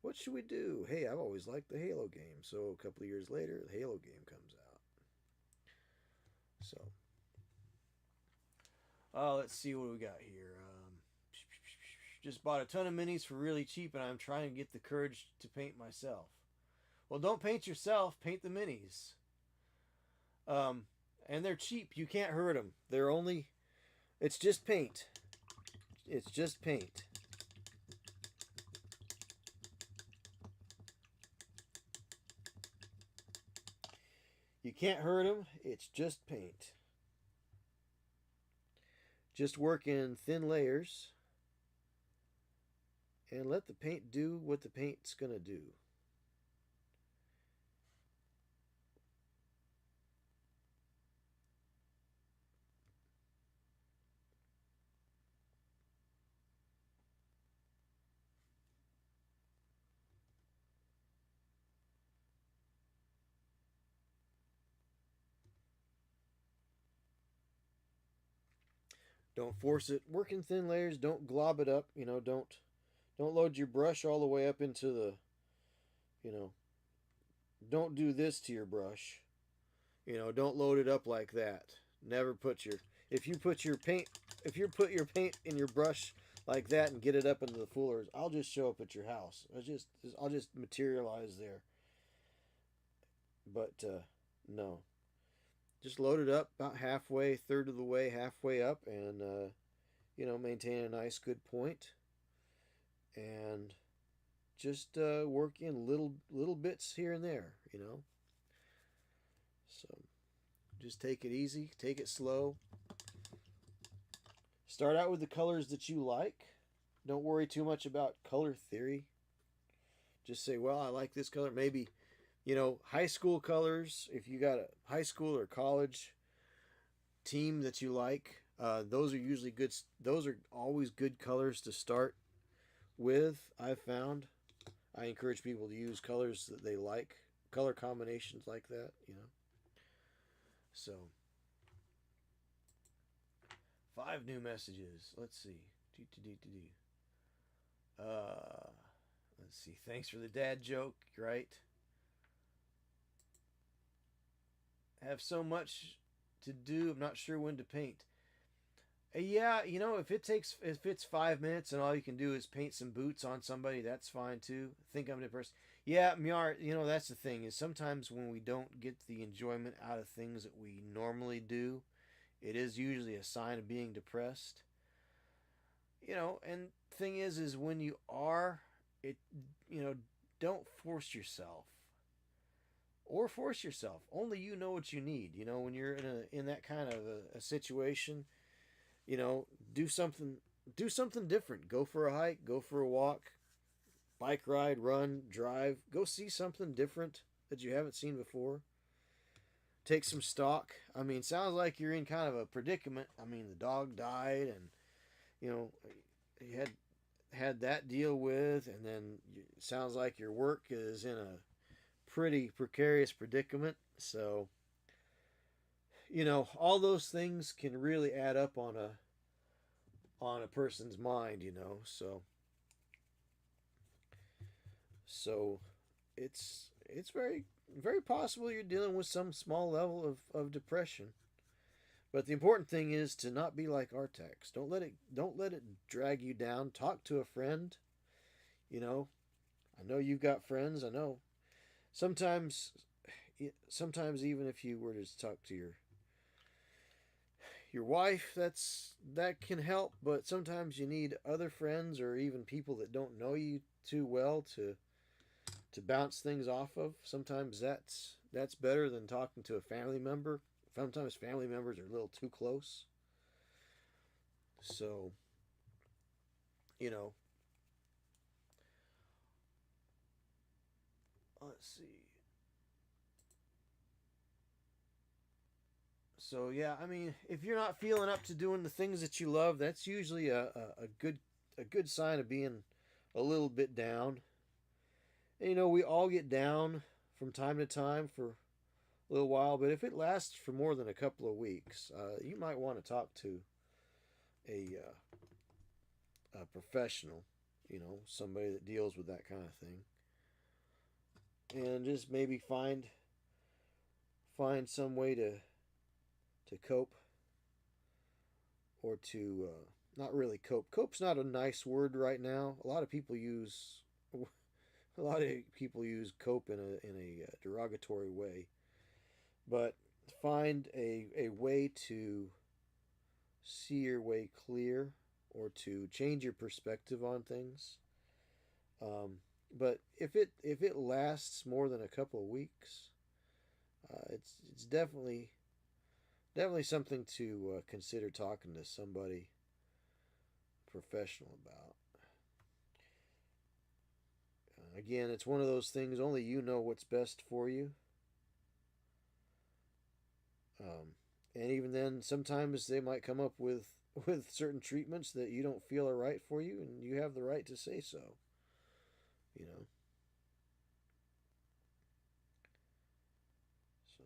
What should we do? Hey, I've always liked the Halo game. So a couple of years later, the Halo game comes out. So, let's see what we got here. Just bought a ton of minis for really cheap, and I'm trying to get the courage to paint myself. Well, don't paint yourself. Paint the minis. And they're cheap. You can't hurt them. They're only... It's just paint. It's just paint. You can't hurt them. It's just paint. Just work in thin layers and let the paint do what the paint's going to do. Don't force it. Work in thin layers. Don't glob it up. You know, don't load your brush all the way up into the, you know, don't do this to your brush. You know, don't load it up like that. Never put your, if you put your paint in your brush like that and get it up into the fullers, I'll just show up at your house. I'll just materialize there. But No. Just load it up about halfway, third of the way, halfway up, and maintain a nice good point, and just work in little bits here and there. So just take it easy, take it slow. Start out with the colors that you like. Don't worry too much about color theory. Just say, well, I like this color. Maybe, high school colors. If you got a high school or college team that you like, those are usually good. Those are always good colors to start with. I've found. I encourage people to use colors that they like, color combinations like that. So, 5 new messages. Let's see. Uh, let's see. Thanks for the dad joke, right? Have so much to do. I'm not sure when to paint. Yeah, if it's 5 minutes and all you can do is paint some boots on somebody, that's fine too. Think I'm the person. Yeah, Miar, that's the thing is sometimes when we don't get the enjoyment out of things that we normally do, it is usually a sign of being depressed. And thing is when you are, it, don't force yourself or force yourself. Only you know what you need. When you're in that kind of a situation, you know, do something do something different. Go for a hike, go for a walk, bike ride, run, drive. Go see something different that you haven't seen before. Take some stock. I mean, sounds like you're in kind of a predicament. I mean, the dog died and you know, you had that deal with, and then it sounds like your work is in a pretty precarious predicament. So, all those things can really add up on a person's mind. So it's very very possible you're dealing with some small level of depression. But the important thing is to not be like Artax. Don't let it drag you down. Talk to a friend. You know, I know you've got friends. I know sometimes sometimes even if you were to talk to your wife, that can help, but sometimes you need other friends or even people that don't know you too well to bounce things off of. Sometimes that's better than talking to a family member. Sometimes family members are a little too close. So, you know, let's see. So yeah, I mean, if you're not feeling up to doing the things that you love, that's usually a good sign of being a little bit down. And, we all get down from time to time for a little while, but if it lasts for more than a couple of weeks, you might want to talk to a professional, somebody that deals with that kind of thing, and just maybe find some way to cope or to not really cope. Cope's not a nice word right now. A lot of people use cope in a derogatory way, but find a way to see your way clear or to change your perspective on things. But if it lasts more than a couple of weeks, it's definitely something to consider talking to somebody professional about. Again, it's one of those things only you know what's best for you. And even then, sometimes they might come up with certain treatments that you don't feel are right for you, and you have the right to say so. You know. So,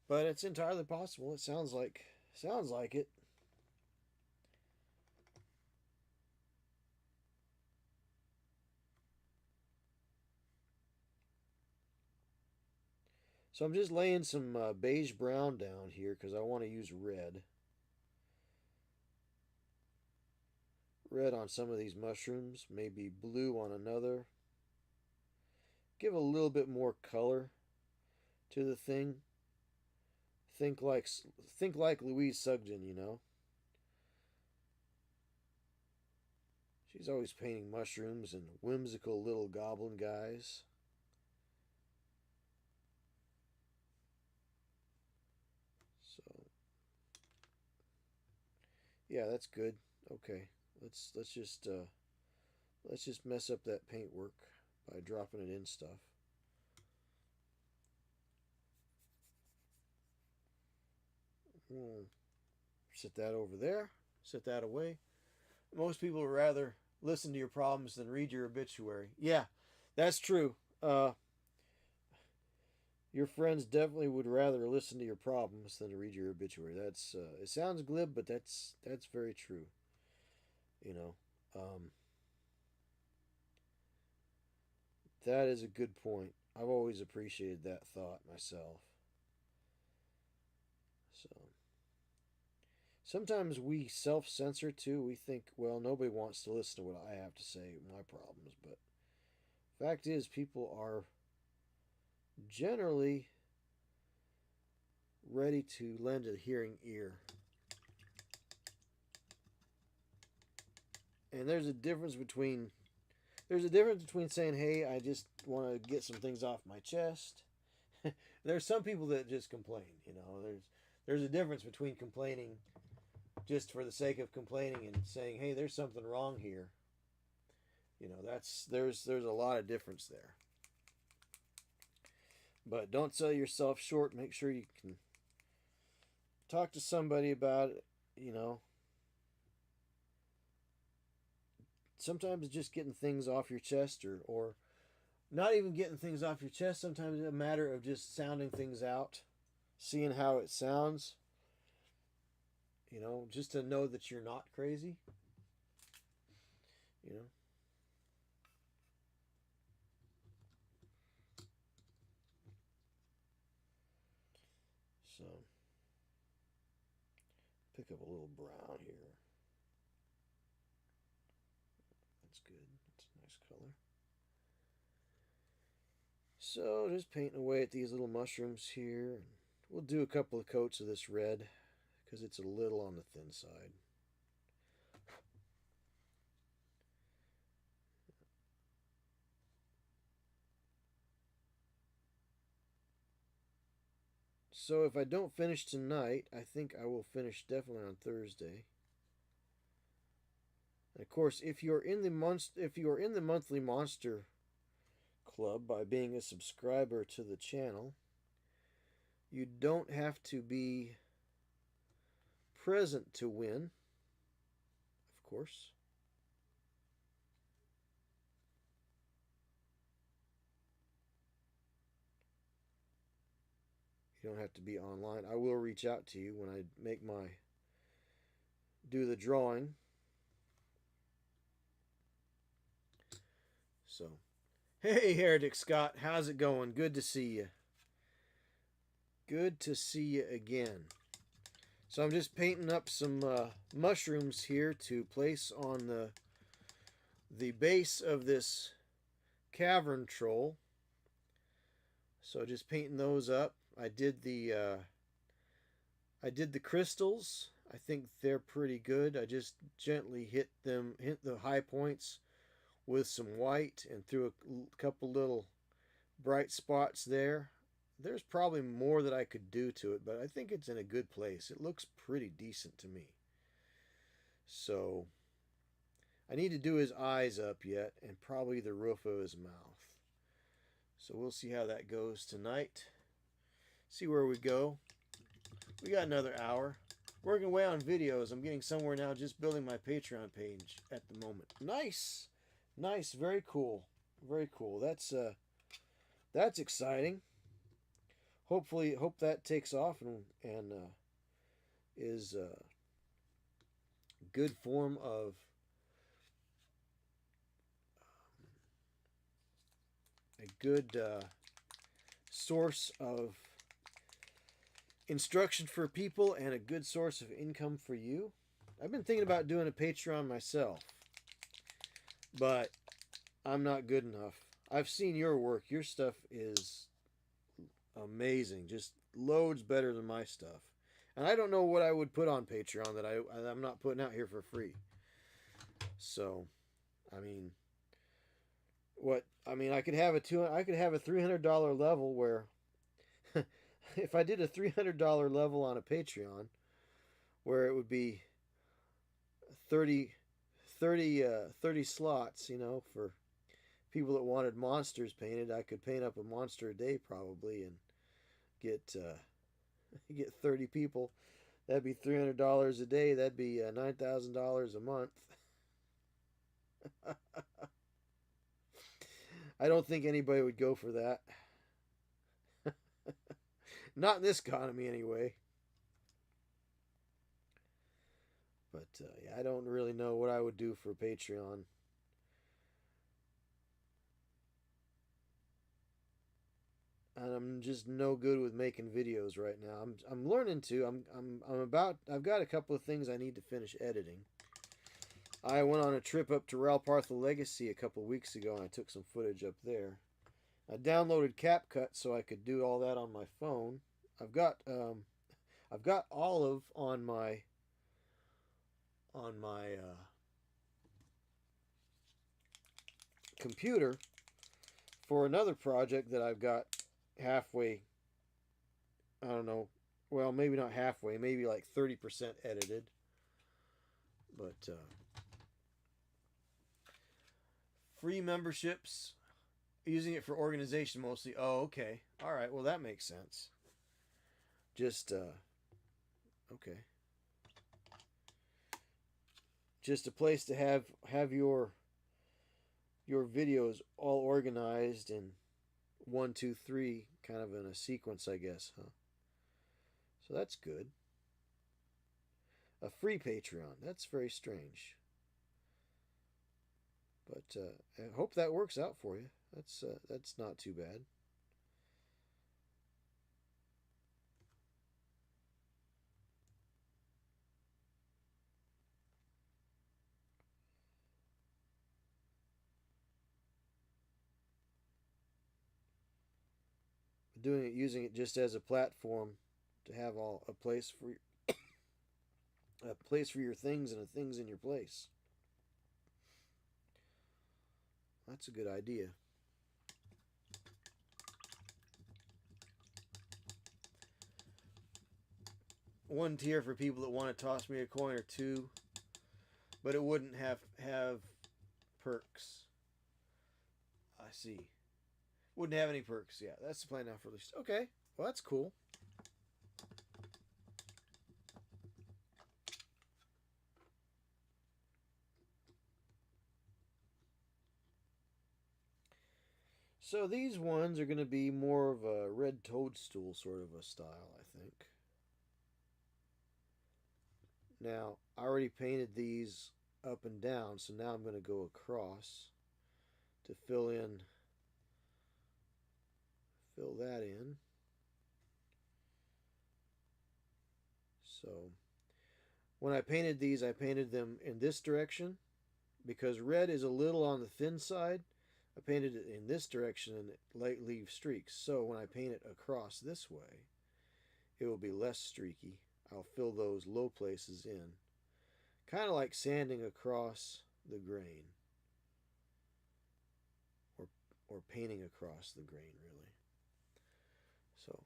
but it's entirely possible. It sounds like it. So I'm just laying some beige brown down here because I want to use red. red on some of these mushrooms, maybe blue on another. Give a little bit more color to the thing. Think like Louise Sugden, you know. She's always painting mushrooms and whimsical little goblin guys. So yeah, that's good. Okay. Let's just mess up that paintwork by dropping it in stuff. Set that over there. Set that away. Most people would rather listen to your problems than read your obituary. Yeah, that's true. Your friends definitely would rather listen to your problems than to read your obituary. That's it sounds glib, but that's very true. You know, that is a good point. I've always appreciated that thought myself. So sometimes we self censor too. We think, well, nobody wants to listen to what I have to say, my problems. But fact is, people are generally ready to lend a hearing ear. And there's a difference between saying, "Hey, I just want to get some things off my chest." There's some people that just complain. You know, there's a difference between complaining just for the sake of complaining and saying, "Hey, there's something wrong here." You know, there's a lot of difference there. But don't sell yourself short. Make sure you can talk to somebody about it. You know, sometimes just getting things off your chest, or not even getting things off your chest. Sometimes it's a matter of just sounding things out, seeing how it sounds. You know, just to know that you're not crazy. You know. So, pick up a little brown here. That's good. That's a nice color. So, just painting away at these little mushrooms here. We'll do a couple of coats of this red because it's a little on the thin side. So if I don't finish tonight, I think I will finish definitely on Thursday. And of course, if you're in the monthly monster club by being a subscriber to the channel, you don't have to be present to win. Of course. You don't have to be online. I will reach out to you when I do the drawing. So, hey, Heretic Scott, how's it going? Good to see you. Good to see you again. So I'm just painting up some mushrooms here to place on the base of this cavern troll. So just painting those up. I did the crystals. I think they're pretty good. I just gently hit the high points with some white and threw a couple little bright spots there. There's probably more that I could do to it, but I think it's in a good place. It looks pretty decent to me. So I need to do his eyes up yet and probably the roof of his mouth. So we'll see how that goes tonight. See where we go. We got another hour. Working away on videos. I'm getting somewhere now just building my Patreon page at the moment. Nice. Nice. Very cool. Very cool. That's exciting. Hope that takes off and is a good form of a good source of instruction for people and a good source of income for you. I've been thinking about doing a Patreon myself. but I'm not good enough. I've seen your work. Your stuff is amazing. Just loads better than my stuff. And I don't know what I would put on Patreon that I'm not putting out here for free. So, I mean, I could have a $300 level where if I did a $300 level on a Patreon where it would be 30 30 slots, for people that wanted monsters painted, I could paint up a monster a day probably and get get 30 people. That'd be $300 a day. That'd be $9,000 a month. I don't think anybody would go for that. Not in this economy, anyway. But yeah, I don't really know what I would do for Patreon. And I'm just no good with making videos right now. I'm learning to. I've got a couple of things I need to finish editing. I went on a trip up to Ralpartha Legacy a couple of weeks ago, and I took some footage up there. I downloaded CapCut so I could do all that on my phone. I've got Olive on my computer for another project that I've got halfway. I don't know. Well, maybe not halfway. Maybe like 30% edited. But free memberships, using it for organization mostly. Oh, okay. All right. Well, that makes sense. Just okay. Just a place to have your videos all organized in 1, 2, 3, kind of in a sequence, I guess, huh? So that's good. A free Patreon. That's very strange. But I hope that works out for you. That's not too bad. Using it just as a platform to have a place for your things and the things in your place. That's a good idea. One tier for people that want to toss me a coin or two, but it wouldn't have perks. I see. Wouldn't have any perks. Yeah, that's the plan now for at least. Okay, well that's cool. So these ones are going to be more of a red toadstool sort of a style, I think. Now, I already painted these up and down, so now I'm going to go across to fill that in. So, when I painted these, I painted them in this direction because red is a little on the thin side. I painted it in this direction and it leaves streaks. So when I paint it across this way, it will be less streaky. I'll fill those low places in. Kind of like sanding across the grain. Or painting across the grain, really. So,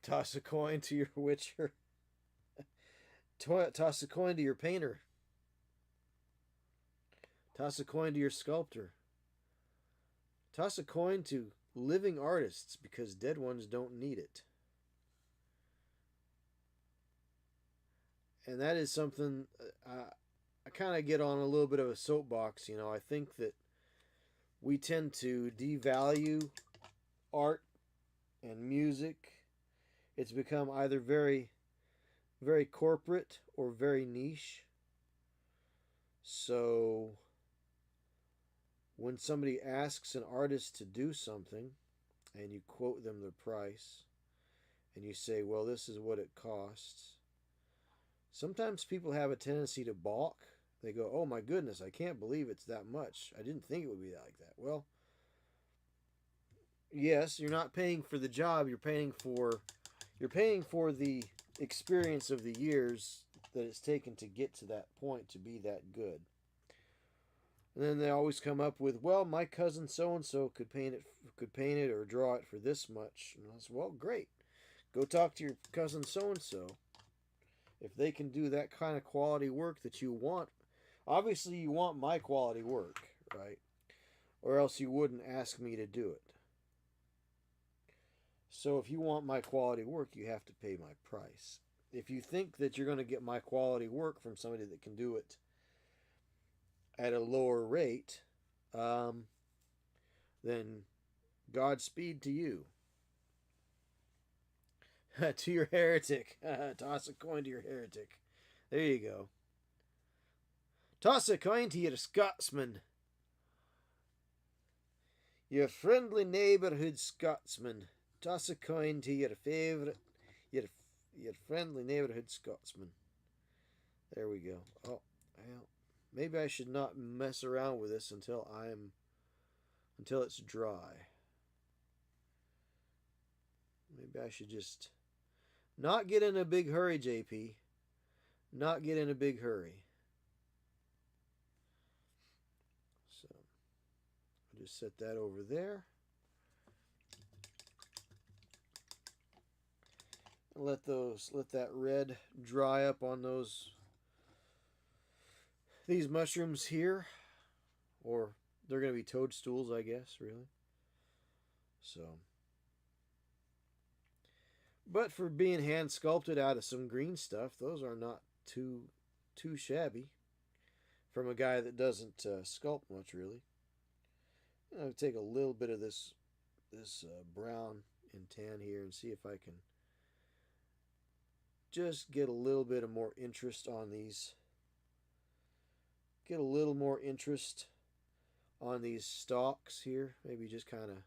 toss a coin to your witcher. Toss a coin to your painter. Toss a coin to your sculptor. Toss a coin to living artists because dead ones don't need it. And that is something I kind of get on a little bit of a soapbox. I think that we tend to devalue art and music. It's become either very, very corporate or very niche. So when somebody asks an artist to do something and you quote them the price and you say, well, this is what it costs, sometimes people have a tendency to balk They go, oh my goodness, I can't believe it's that much. I didn't think it would be like that. Well, yes, you're not paying for the job. You're paying for the experience of the years that it's taken to get to that point to be that good. And then they always come up with, well, my cousin so and so could paint it or draw it for this much. And I was, well, great. Go talk to your cousin so and so. If they can do that kind of quality work that you want, obviously you want my quality work, right? Or else you wouldn't ask me to do it. So if you want my quality work, you have to pay my price. If you think that you're going to get my quality work from somebody that can do it at a lower rate, then Godspeed to you. To your heretic. Toss a coin to your heretic. There you go. Toss a coin to your Scotsman. Your friendly neighbourhood Scotsman. Toss a coin to your favourite, your friendly neighbourhood Scotsman. There we go. Oh, well, maybe I should not mess around with this until it's dry. Maybe I should just not get in a big hurry, JP. Not get in a big hurry. So I'll just set that over there. Let that red dry up on these mushrooms here, or they're going to be toadstools, I guess, really. So, but for being hand sculpted out of some green stuff, those are not too shabby from a guy that doesn't sculpt much, really. I'll take a little bit of this brown and tan here and see if I can just get a little bit of more interest on these. Get a little more interest on these stalks here. Maybe just kind of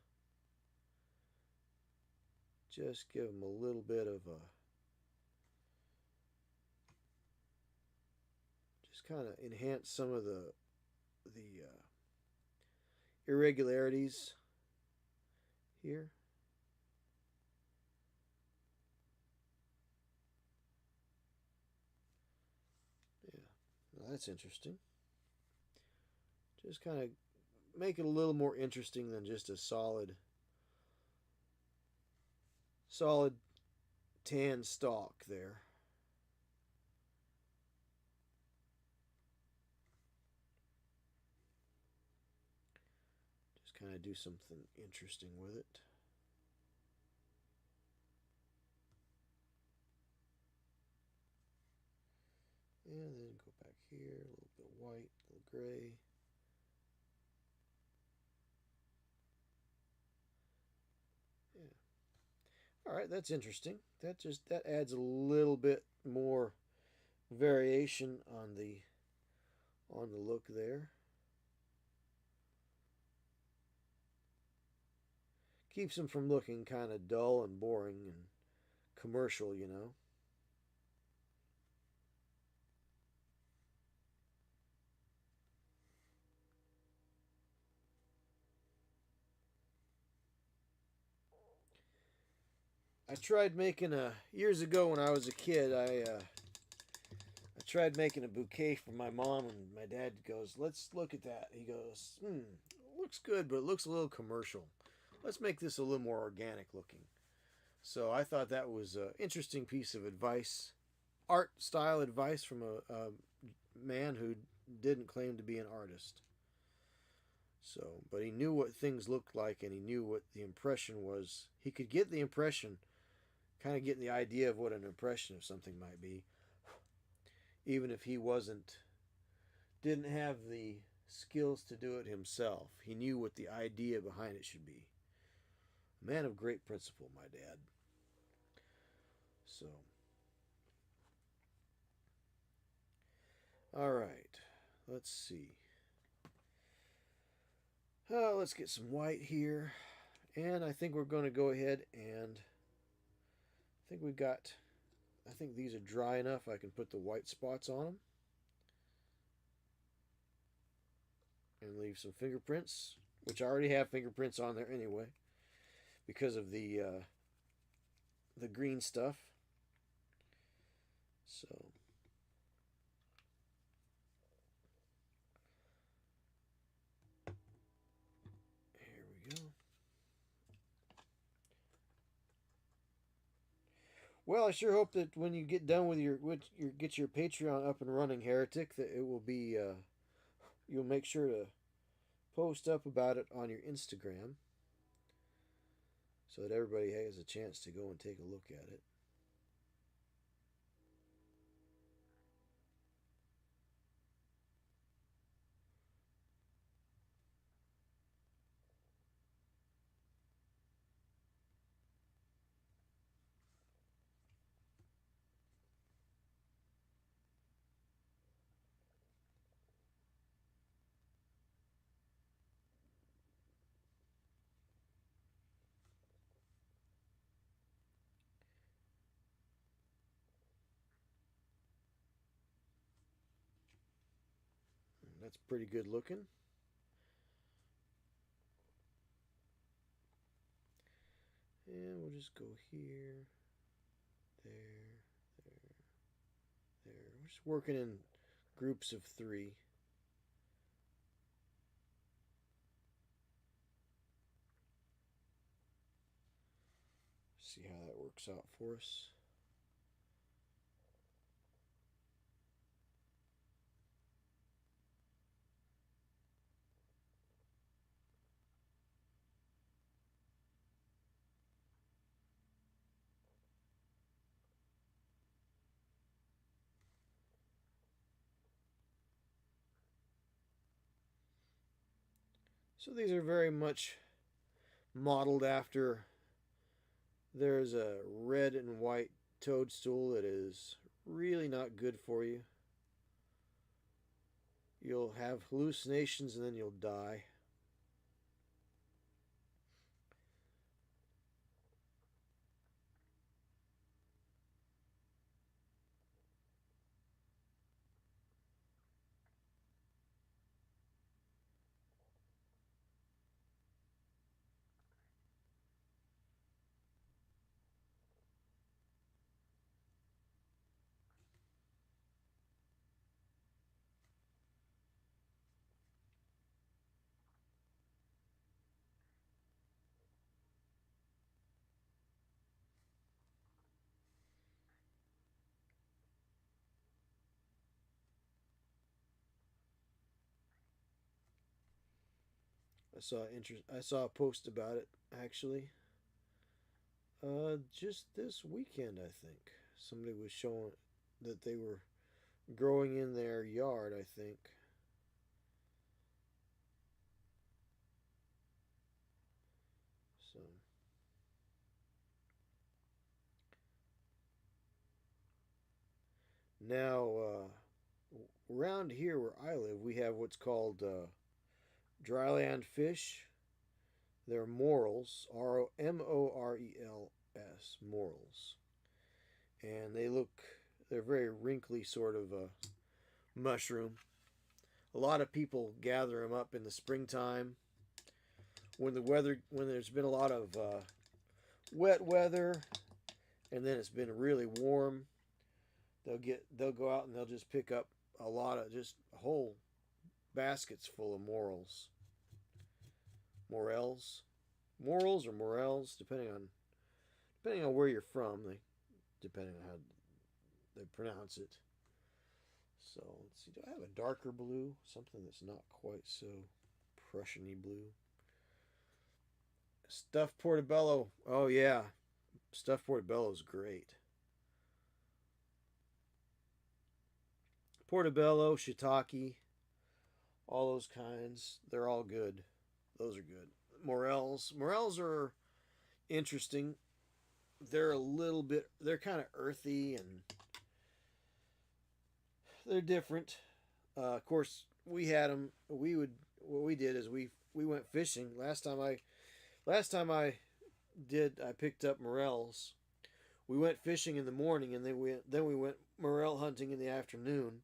just give them a little bit of a just kind of enhance some of the irregularities here. That's interesting. Just kind of make it a little more interesting than just a solid tan stalk there. Just kind of do something interesting with it. And then go back here, a little bit white, a little gray. Yeah. All right, that's interesting. That adds a little bit more variation on the look there. Keeps them from looking kind of dull and boring and commercial, you know. I tried making years ago when I was a kid. I tried making a bouquet for my mom, and my dad goes, "Let's look at that." He goes, looks good, but it looks a little commercial. Let's make this a little more organic looking." So I thought that was an interesting piece of advice, art style advice from a man who didn't claim to be an artist. So, but he knew what things looked like, and he knew what the impression was. He could get the impression, kind of get the idea of what an impression of something might be, even if he didn't have the skills to do it himself. He knew what the idea behind it should be. A man of great principle, my dad. So, all right, let's see. Let's get some white here. And I think we're going to go ahead and I think these are dry enough I can put the white spots on them. and leave some fingerprints, which I already have fingerprints on there anyway because of the green stuff. So here we go. Well, I sure hope that when you get done with get your Patreon up and running, Heretic, that it will be you'll make sure to post up about it on your Instagram so that everybody has a chance to go and take a look at it. That's pretty good looking. And we'll just go here, there, there. We're just working in groups of 3. See how that works out for us. So these are very much modeled after. There's a red and white toadstool that is really not good for you. You'll have hallucinations and then you'll die. I saw a post about it actually. Just this weekend, I think somebody was showing that they were growing in their yard. I think so. Now, around here where I live, we have what's called dryland fish. They're morels, Morels, morels, and they're very wrinkly sort of mushroom. A lot of people gather them up in the springtime when there's been a lot of wet weather, and then it's been really warm. They'll go out and they'll just pick up a lot of just whole baskets full of morels, morels or morels, depending on where you're from. Depending on how they pronounce it. So let's see. Do I have a darker blue? Something that's not quite so Prussian-y blue. Stuffed portobello. Oh yeah, stuffed portobello is great. Portobello, shiitake, all those kinds. They're all good. Those are good. Morels are interesting. They're kind of earthy and they're different. Of course, we had them. What we did is we went fishing last time I picked up morels. We went fishing in the morning and then we went morel hunting in the afternoon.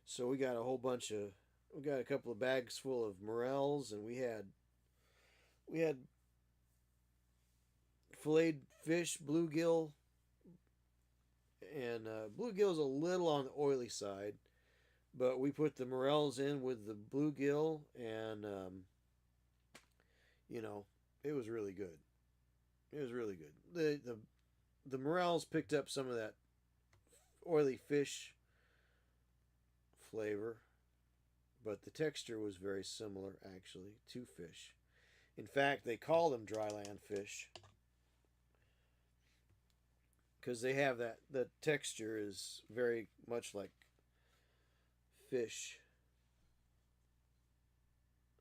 So we got a whole bunch of we got a couple of bags full of morels, and we had filleted fish, bluegill, and bluegill's a little on the oily side, but we put the morels in with the bluegill, and you know, it was really good. It was really good. The morels picked up some of that oily fish flavor, but the texture was very similar actually to fish. In fact, they call them dryland fish because they have that. The texture is very much like fish.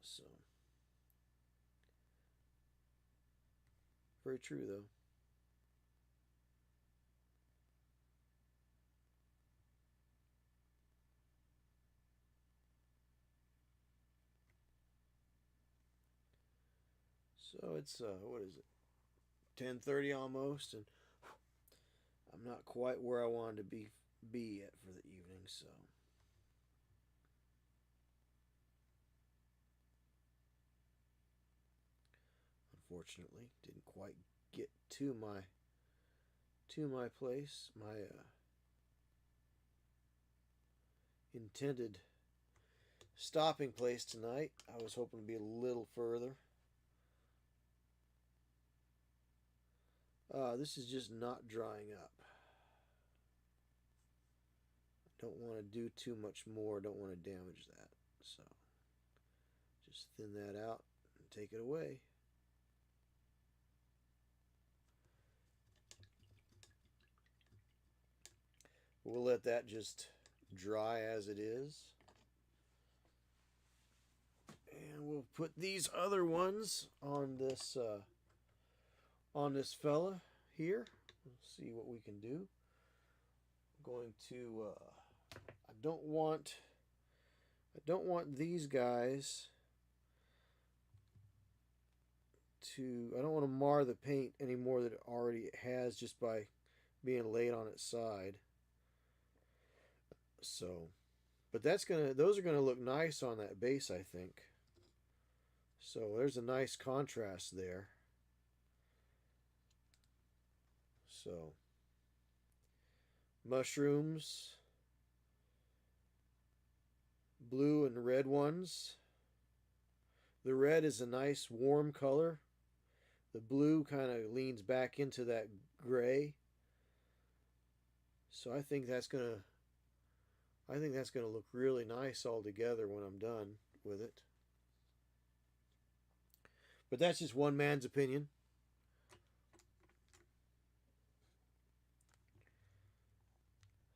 So, very true though. So it's what is it? 10:30 almost, and I'm not quite where I wanted to be yet for the evening. So unfortunately, didn't quite get to my place, my intended stopping place tonight. I was hoping to be a little further. This is just not drying up. Don't want to do too much more. Don't want to damage that. So just thin that out and take it away. We'll let that just dry as it is. And we'll put these other ones on this fella here. Let's see what we can do. I'm going to I don't want these guys to, I don't want to mar the paint any more than it already has just by being laid on its side. So, but those are gonna look nice on that base, I think. So there's a nice contrast there. So mushrooms, blue and red ones. The red is a nice warm color. The blue kind of leans back into that gray. So I think that's gonna look really nice all together when I'm done with it. But that's just one man's opinion.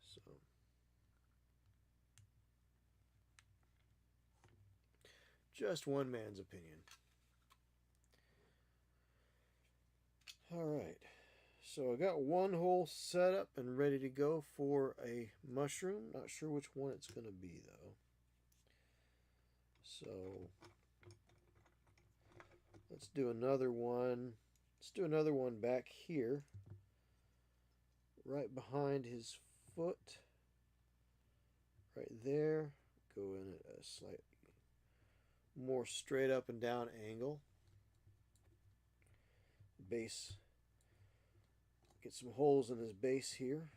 So just one man's opinion. All right. So I got one hole set up and ready to go for a mushroom. Not sure which one it's going to be though. So let's do another one. Let's do another one back here, right behind his foot. Right there. Go in at a slightly more straight up and down angle. Base. Get some holes in his base here.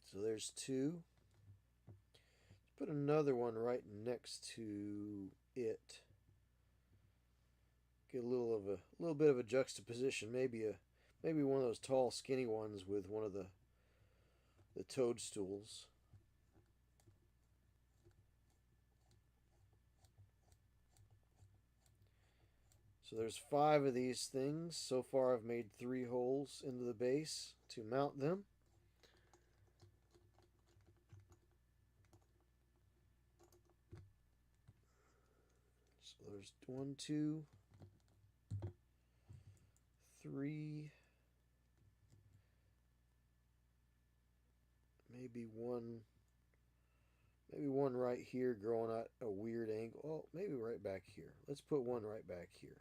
So there's two. Let's put another one right next to it. Get a little bit of a juxtaposition. Maybe one of those tall, skinny ones with one of the toadstools. So there's 5 of these things. So far I've made 3 holes into the base to mount them. So there's 1, 2, 3, maybe one Maybe one right here growing at a weird angle. Oh, maybe right back here. Let's put one right back here.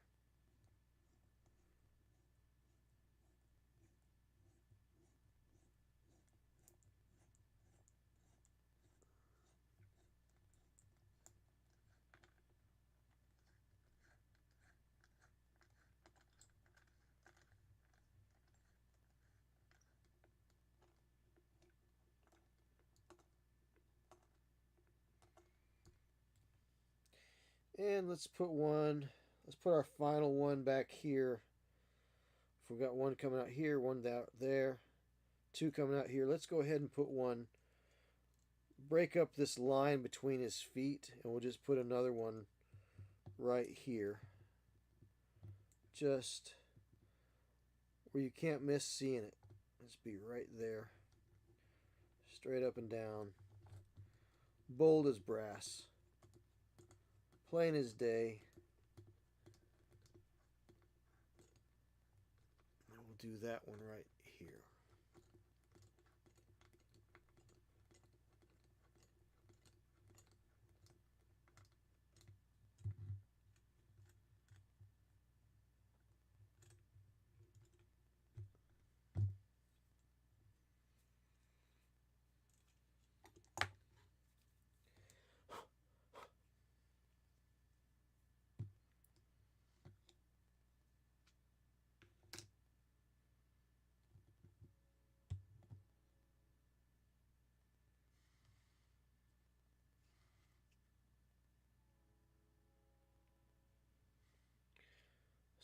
And let's put our final one back here. If we've got one coming out here, one out there, two coming out here, let's go ahead and put one, break up this line between his feet, and we'll just put another one right here. Just where you can't miss seeing it. Let's be right there. Straight up and down. Bold as brass. Plain as day. And we'll do that one right here.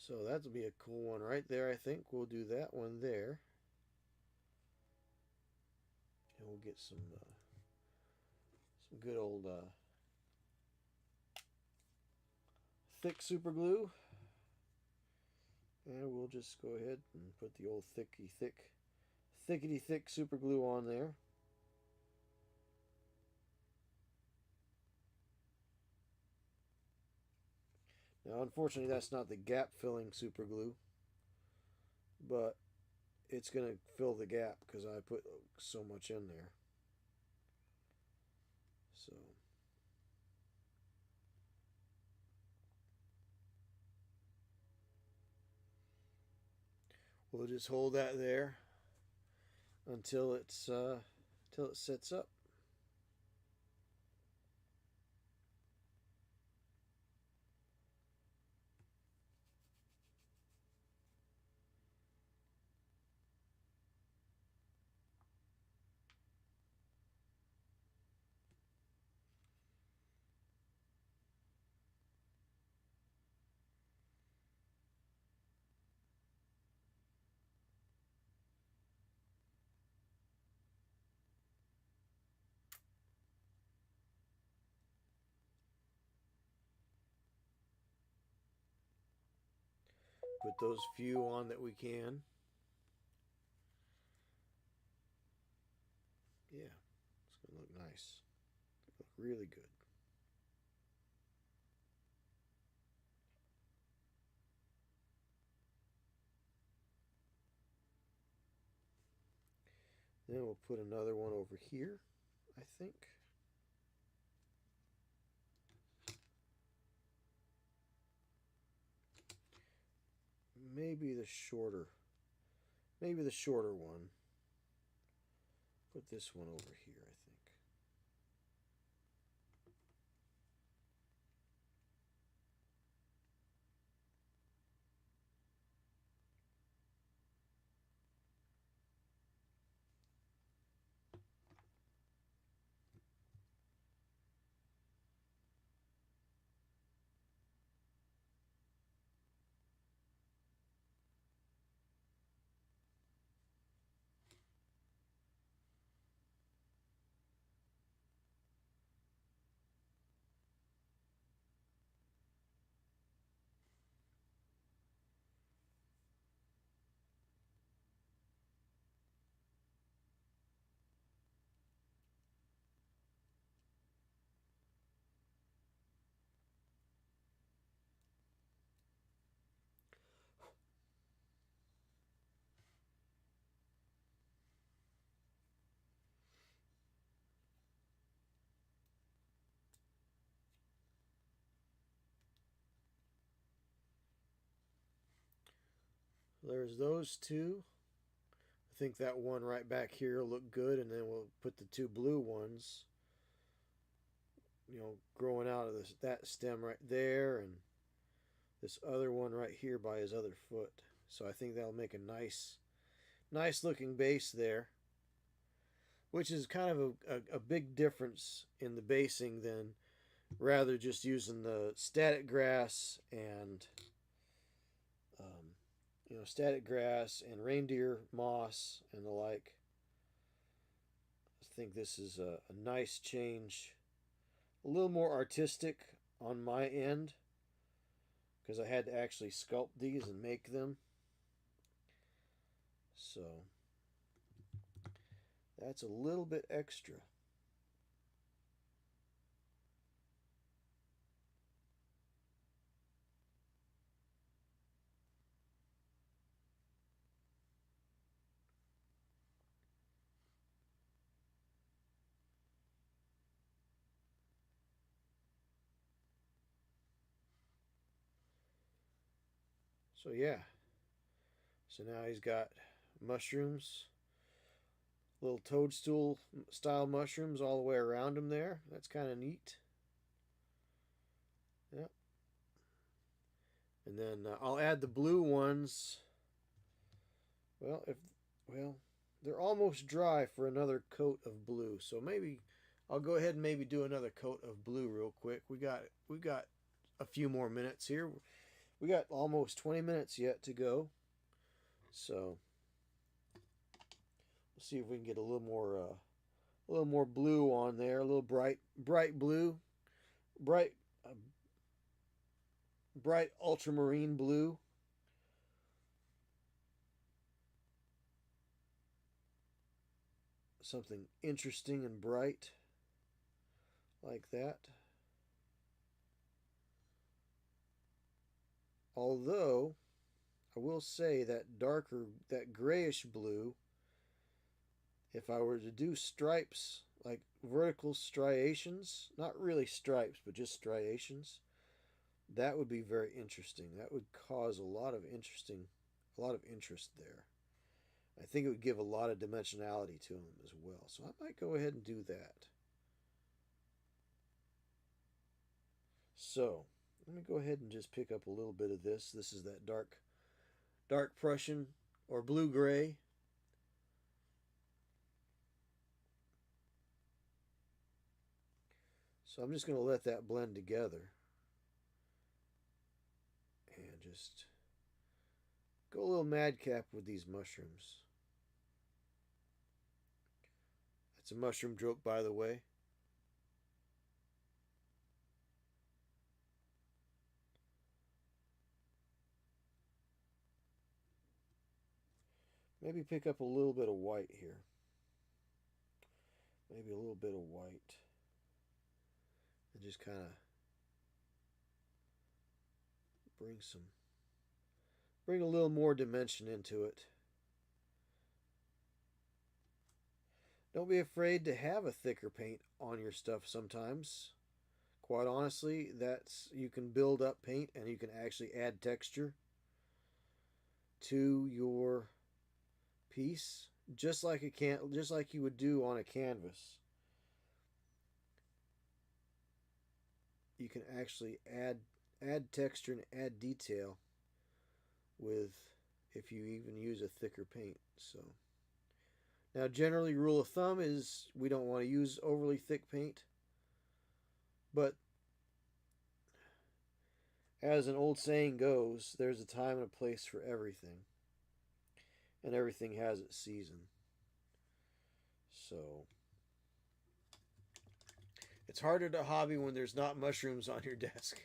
So that'll be a cool one right there. I think we'll do that one there. And we'll get some good old thick super glue. And we'll just go ahead and put the old thickety thick super glue on there. Now, unfortunately, that's not the gap filling super glue, but it's going to fill the gap because I put so much in there. So we'll just hold that there until it sets up. Put those few on that we can. Yeah, it's going to look nice. Look really good. Then we'll put another one over here, I think. Maybe the shorter one. Put this one over here, I think. There's those two. I think that one right back here will look good, and then we'll put the two blue ones, growing out of that stem right there, and this other one right here by his other foot. So I think that'll make a nice looking base there, which is kind of a big difference in the basing than rather just using the static grass and static grass and reindeer moss and the like. I think this is a nice change, a little more artistic on my end because I had to actually sculpt these and make them. So that's a little bit extra. So yeah, so now he's got mushrooms, little toadstool style mushrooms all the way around him there. That's kind of neat. Yep. And then I'll add the blue ones. Well, they're almost dry for another coat of blue. So maybe I'll go ahead and maybe do another coat of blue real quick. We got a few more minutes here. We got almost 20 minutes yet to go. So we'll see if we can get a little more blue on there, a little bright blue, bright ultramarine blue. Something interesting and bright like that. Although I will say that that grayish blue, if I were to do stripes, like vertical striations, not really stripes, but just striations, that would be very interesting. That would cause a lot of interest there. I think it would give a lot of dimensionality to them as well. So I might go ahead and do that. So let me go ahead and just pick up a little bit of this. This is that dark Prussian or blue-gray. So I'm just going to let that blend together. And just go a little madcap with these mushrooms. That's a mushroom joke, by the way. Maybe pick up a little bit of white here. Maybe a little bit of white. And just kind of bring a little more dimension into it. Don't be afraid to have a thicker paint on your stuff sometimes. Quite honestly, you can build up paint and you can actually add texture to your piece just like you would do on a canvas. You can actually add texture and add detail if you even use a thicker paint. So now generally rule of thumb is we don't want to use overly thick paint, but as an old saying goes, there's a time and a place for everything, and everything has its season. So it's harder to hobby when there's not mushrooms on your desk.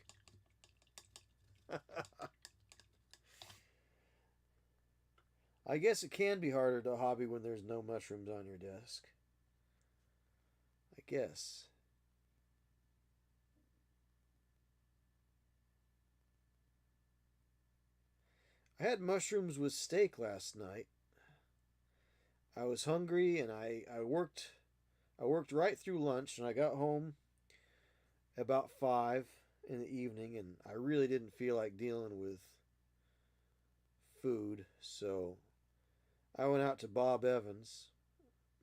I guess it can be harder to hobby when there's no mushrooms on your desk. I guess. I had mushrooms with steak last night. I was hungry and I worked right through lunch, and I got home about 5 in the evening, and I really didn't feel like dealing with food, so I went out to Bob Evans.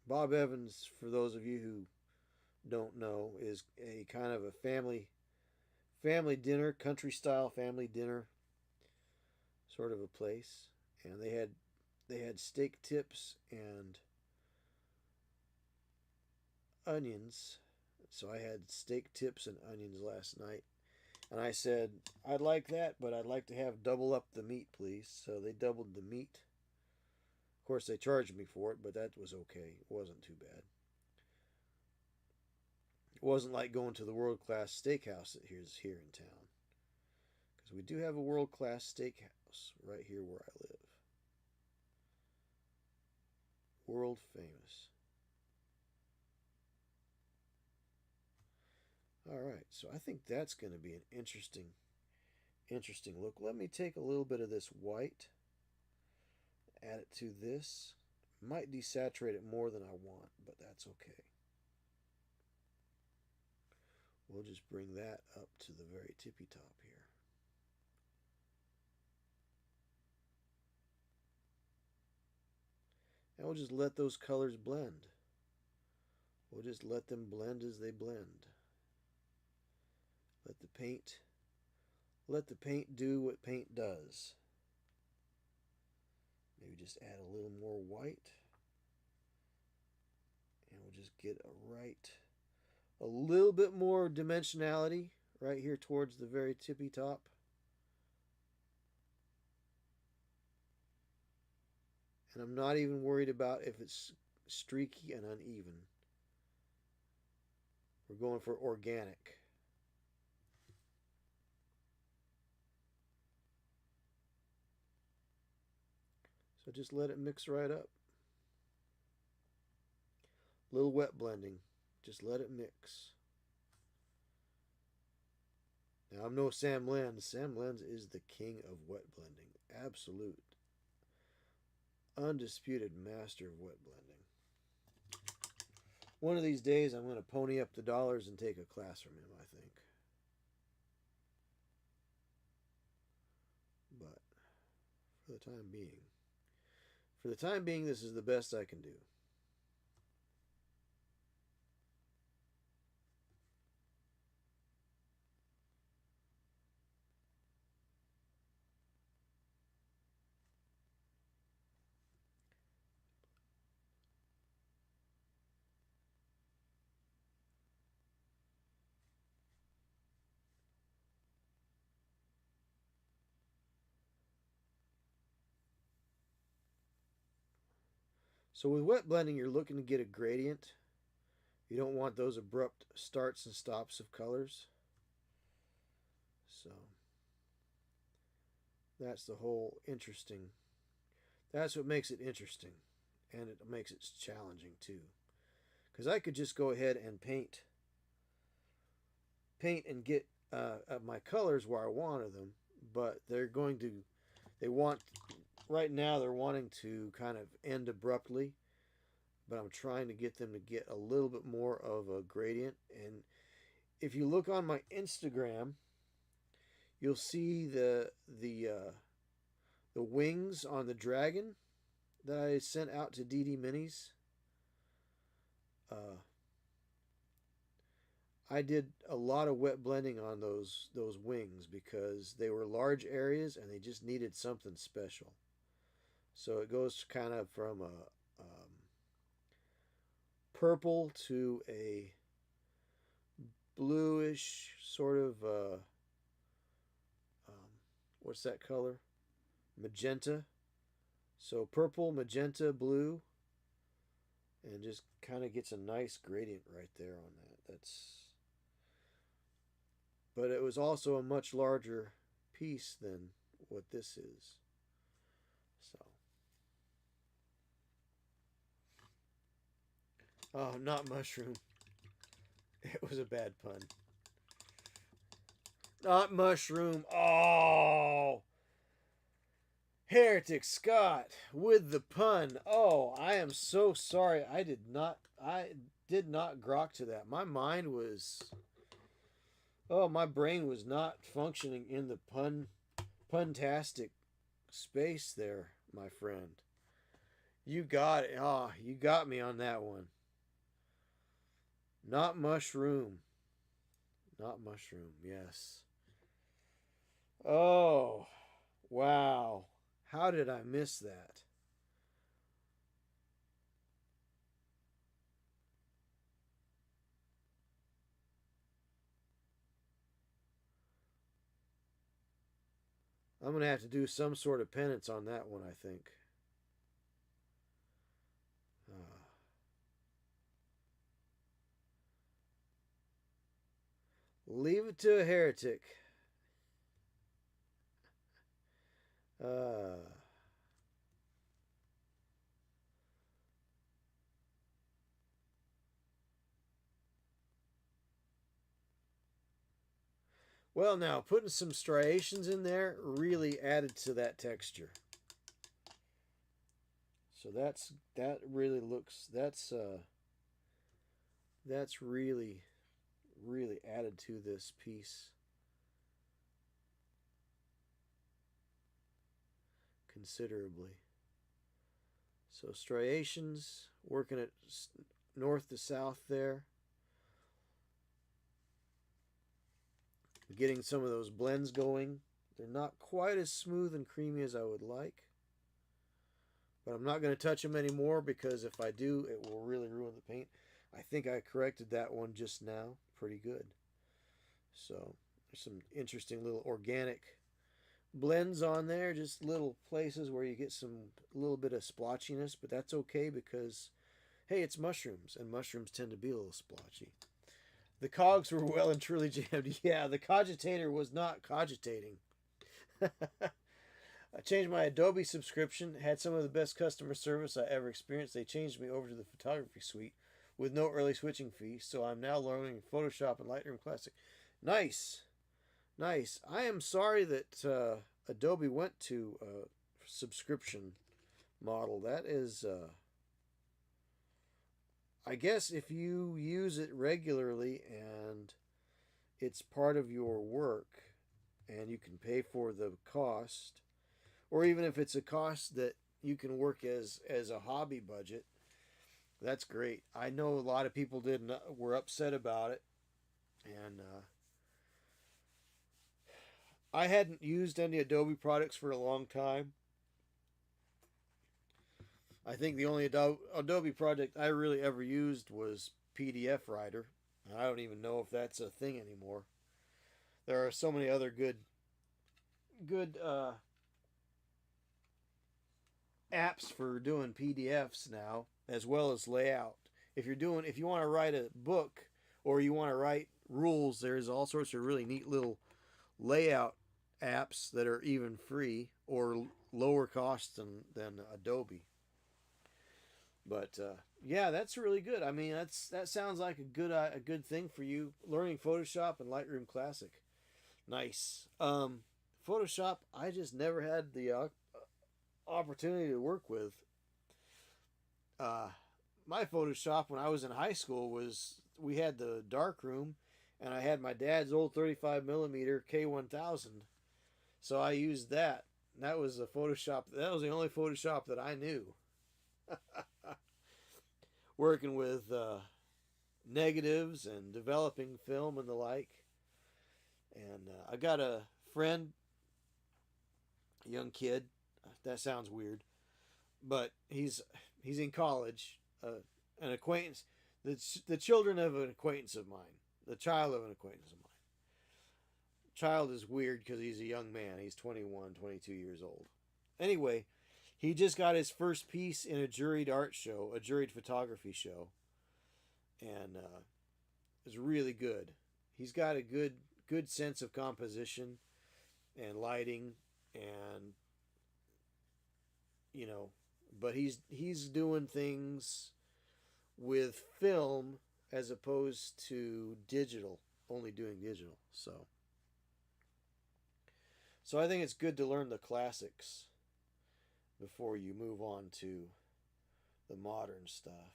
Bob Evans, for those of you who don't know, is a kind of a family dinner, country style family dinner sort of a place. And they had steak tips and onions. So I had steak tips and onions last night. And I said, I'd like that, but I'd like to have double up the meat, please. So they doubled the meat. Of course, they charged me for it, but that was okay. It wasn't too bad. It wasn't like going to the world-class steakhouse that is here in town. Because we do have a world-class steakhouse right here where I live. World famous. Alright, so I think that's going to be an interesting look. Let me take a little bit of this white, add it to this. Might desaturate it more than I want, but that's okay. We'll just bring that up to the very tippy top here. And we'll just let those colors blend. We'll just let them blend as they blend. Let the paint do what paint does. Maybe just add a little more white. And we'll just get a little bit more dimensionality right here towards the very tippy top. And I'm not even worried about if it's streaky and uneven. We're going for organic. So just let it mix right up. Little wet blending. Just let it mix. Now, I'm no Sam Lenz. Sam Lenz is the king of wet blending. Absolute, undisputed master of wet blending. One of these days, I'm going to pony up the dollars and take a class from him, I think. But for the time being, this is the best I can do. So with wet blending, you're looking to get a gradient. You don't want those abrupt starts and stops of colors. So that's the whole interesting. That's what makes it interesting. And it makes it challenging too. Because I could just go ahead and paint and get my colors where I wanted them. But right now they're wanting to kind of end abruptly, but I'm trying to get them to get a little bit more of a gradient. And if you look on my Instagram, you'll see the wings on the dragon that I sent out to DD Minis. I did a lot of wet blending on those wings because they were large areas and they just needed something special. So it goes kind of from a purple to a bluish sort of what's that color? Magenta. So purple, magenta, blue, and just kind of gets a nice gradient right there on that. But it was also a much larger piece than what this is. So. Oh, not mushroom. It was a bad pun. Not mushroom. Oh! Heretic Scott with the pun. Oh, I am so sorry. I did not grok to that. My mind was... Oh, my brain was not functioning in the puntastic space there, my friend. You got it. Ah, oh, you got me on that one. Not mushroom. Not mushroom, yes. Oh, wow. How did I miss that? I'm going to have to do some sort of penance on that one, I think. Uh, leave it to a heretic. Uh, well, now, putting some striations in there really added to that texture. So that really looks that's really added to this piece considerably. So striations working it north to south there. Getting some of those blends going. They're not quite as smooth and creamy as I would like. But I'm not going to touch them anymore because if I do, it will really ruin the paint. I think I corrected that one just now pretty good. So there's some interesting little organic blends on there, just little places where you get a little bit of splotchiness, but that's okay because, hey, it's mushrooms, and mushrooms tend to be a little splotchy. The cogs were well and truly jammed. Yeah, the cogitator was not cogitating. I changed my Adobe subscription, had some of the best customer service I ever experienced. They changed me over to the photography suite with no early switching fee, so I'm now learning Photoshop and Lightroom Classic. Nice. Nice. I am sorry that Adobe went to a subscription model. That is, I guess if you use it regularly and it's part of your work and you can pay for the cost, or even if it's a cost that you can work as a hobby budget, that's great. I know a lot of people were upset about it, and I hadn't used any Adobe products for a long time. I think the only Adobe project I really ever used was PDF Writer. I don't even know if that's a thing anymore. There are so many other good apps for doing PDFs now, as well as layout. If you want to write a book or you want to write rules, there's all sorts of really neat little layout apps that are even free or lower cost than Adobe. But yeah, that's really good. I mean, that sounds like a good thing for you, learning Photoshop and Lightroom Classic. Nice. Photoshop, I just never had the opportunity to work with. My Photoshop when I was in high school was we had the dark room, and I had my dad's old 35 millimeter K1000, so I used that. And that was a Photoshop. That was the only Photoshop that I knew. Working with negatives and developing film and the like. And I got a friend, a young kid. That sounds weird, but he's in college. An acquaintance, the children of an acquaintance of mine, the child of an acquaintance of mine. Child is weird because he's a young man. He's 21, 22 years old. Anyway, he just got his first piece in a juried art show, a juried photography show, and it's really good. He's got a good sense of composition and lighting, and but he's doing things with film as opposed to digital, only doing digital. So I think it's good to learn the classics before you move on to the modern stuff.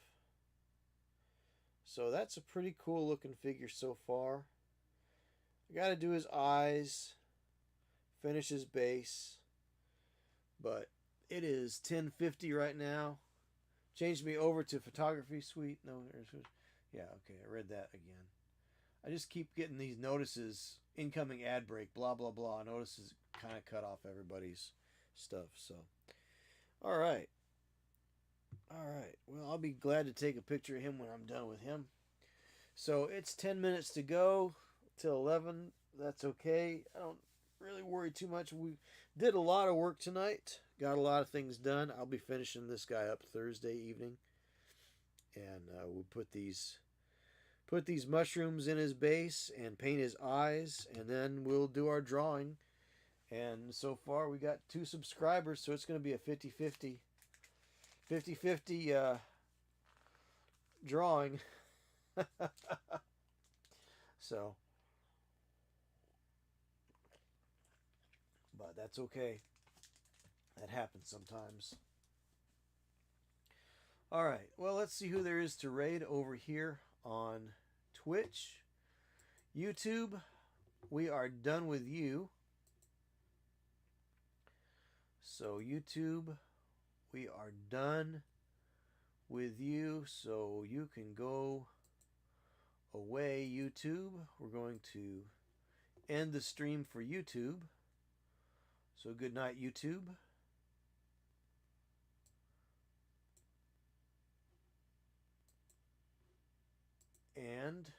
So that's a pretty cool looking figure so far. I got to do his eyes, finish his base, But it is 10:50 right now. Changed me over to photography suite. No, yeah, okay, I read that again. I just keep getting these notices, incoming ad break, blah blah blah. Notices kind of cut off everybody's stuff. So, all right, all right. Well, I'll be glad to take a picture of him when I'm done with him. So it's 10 minutes to go till 11. That's okay. I don't really worry too much. We did a lot of work tonight. Got a lot of things done. I'll be finishing this guy up Thursday evening, and we'll put these mushrooms in his base and paint his eyes, and then we'll do our drawing. And so far we got 2 subscribers, so it's going to be a 50-50 drawing. So, but that's okay. That happens sometimes. All right. Well, let's see who there is to raid over here on Twitch. YouTube, we are done with you. So, YouTube, we are done with you. So, you can go away, YouTube. We're going to end the stream for YouTube. So, good night, YouTube. And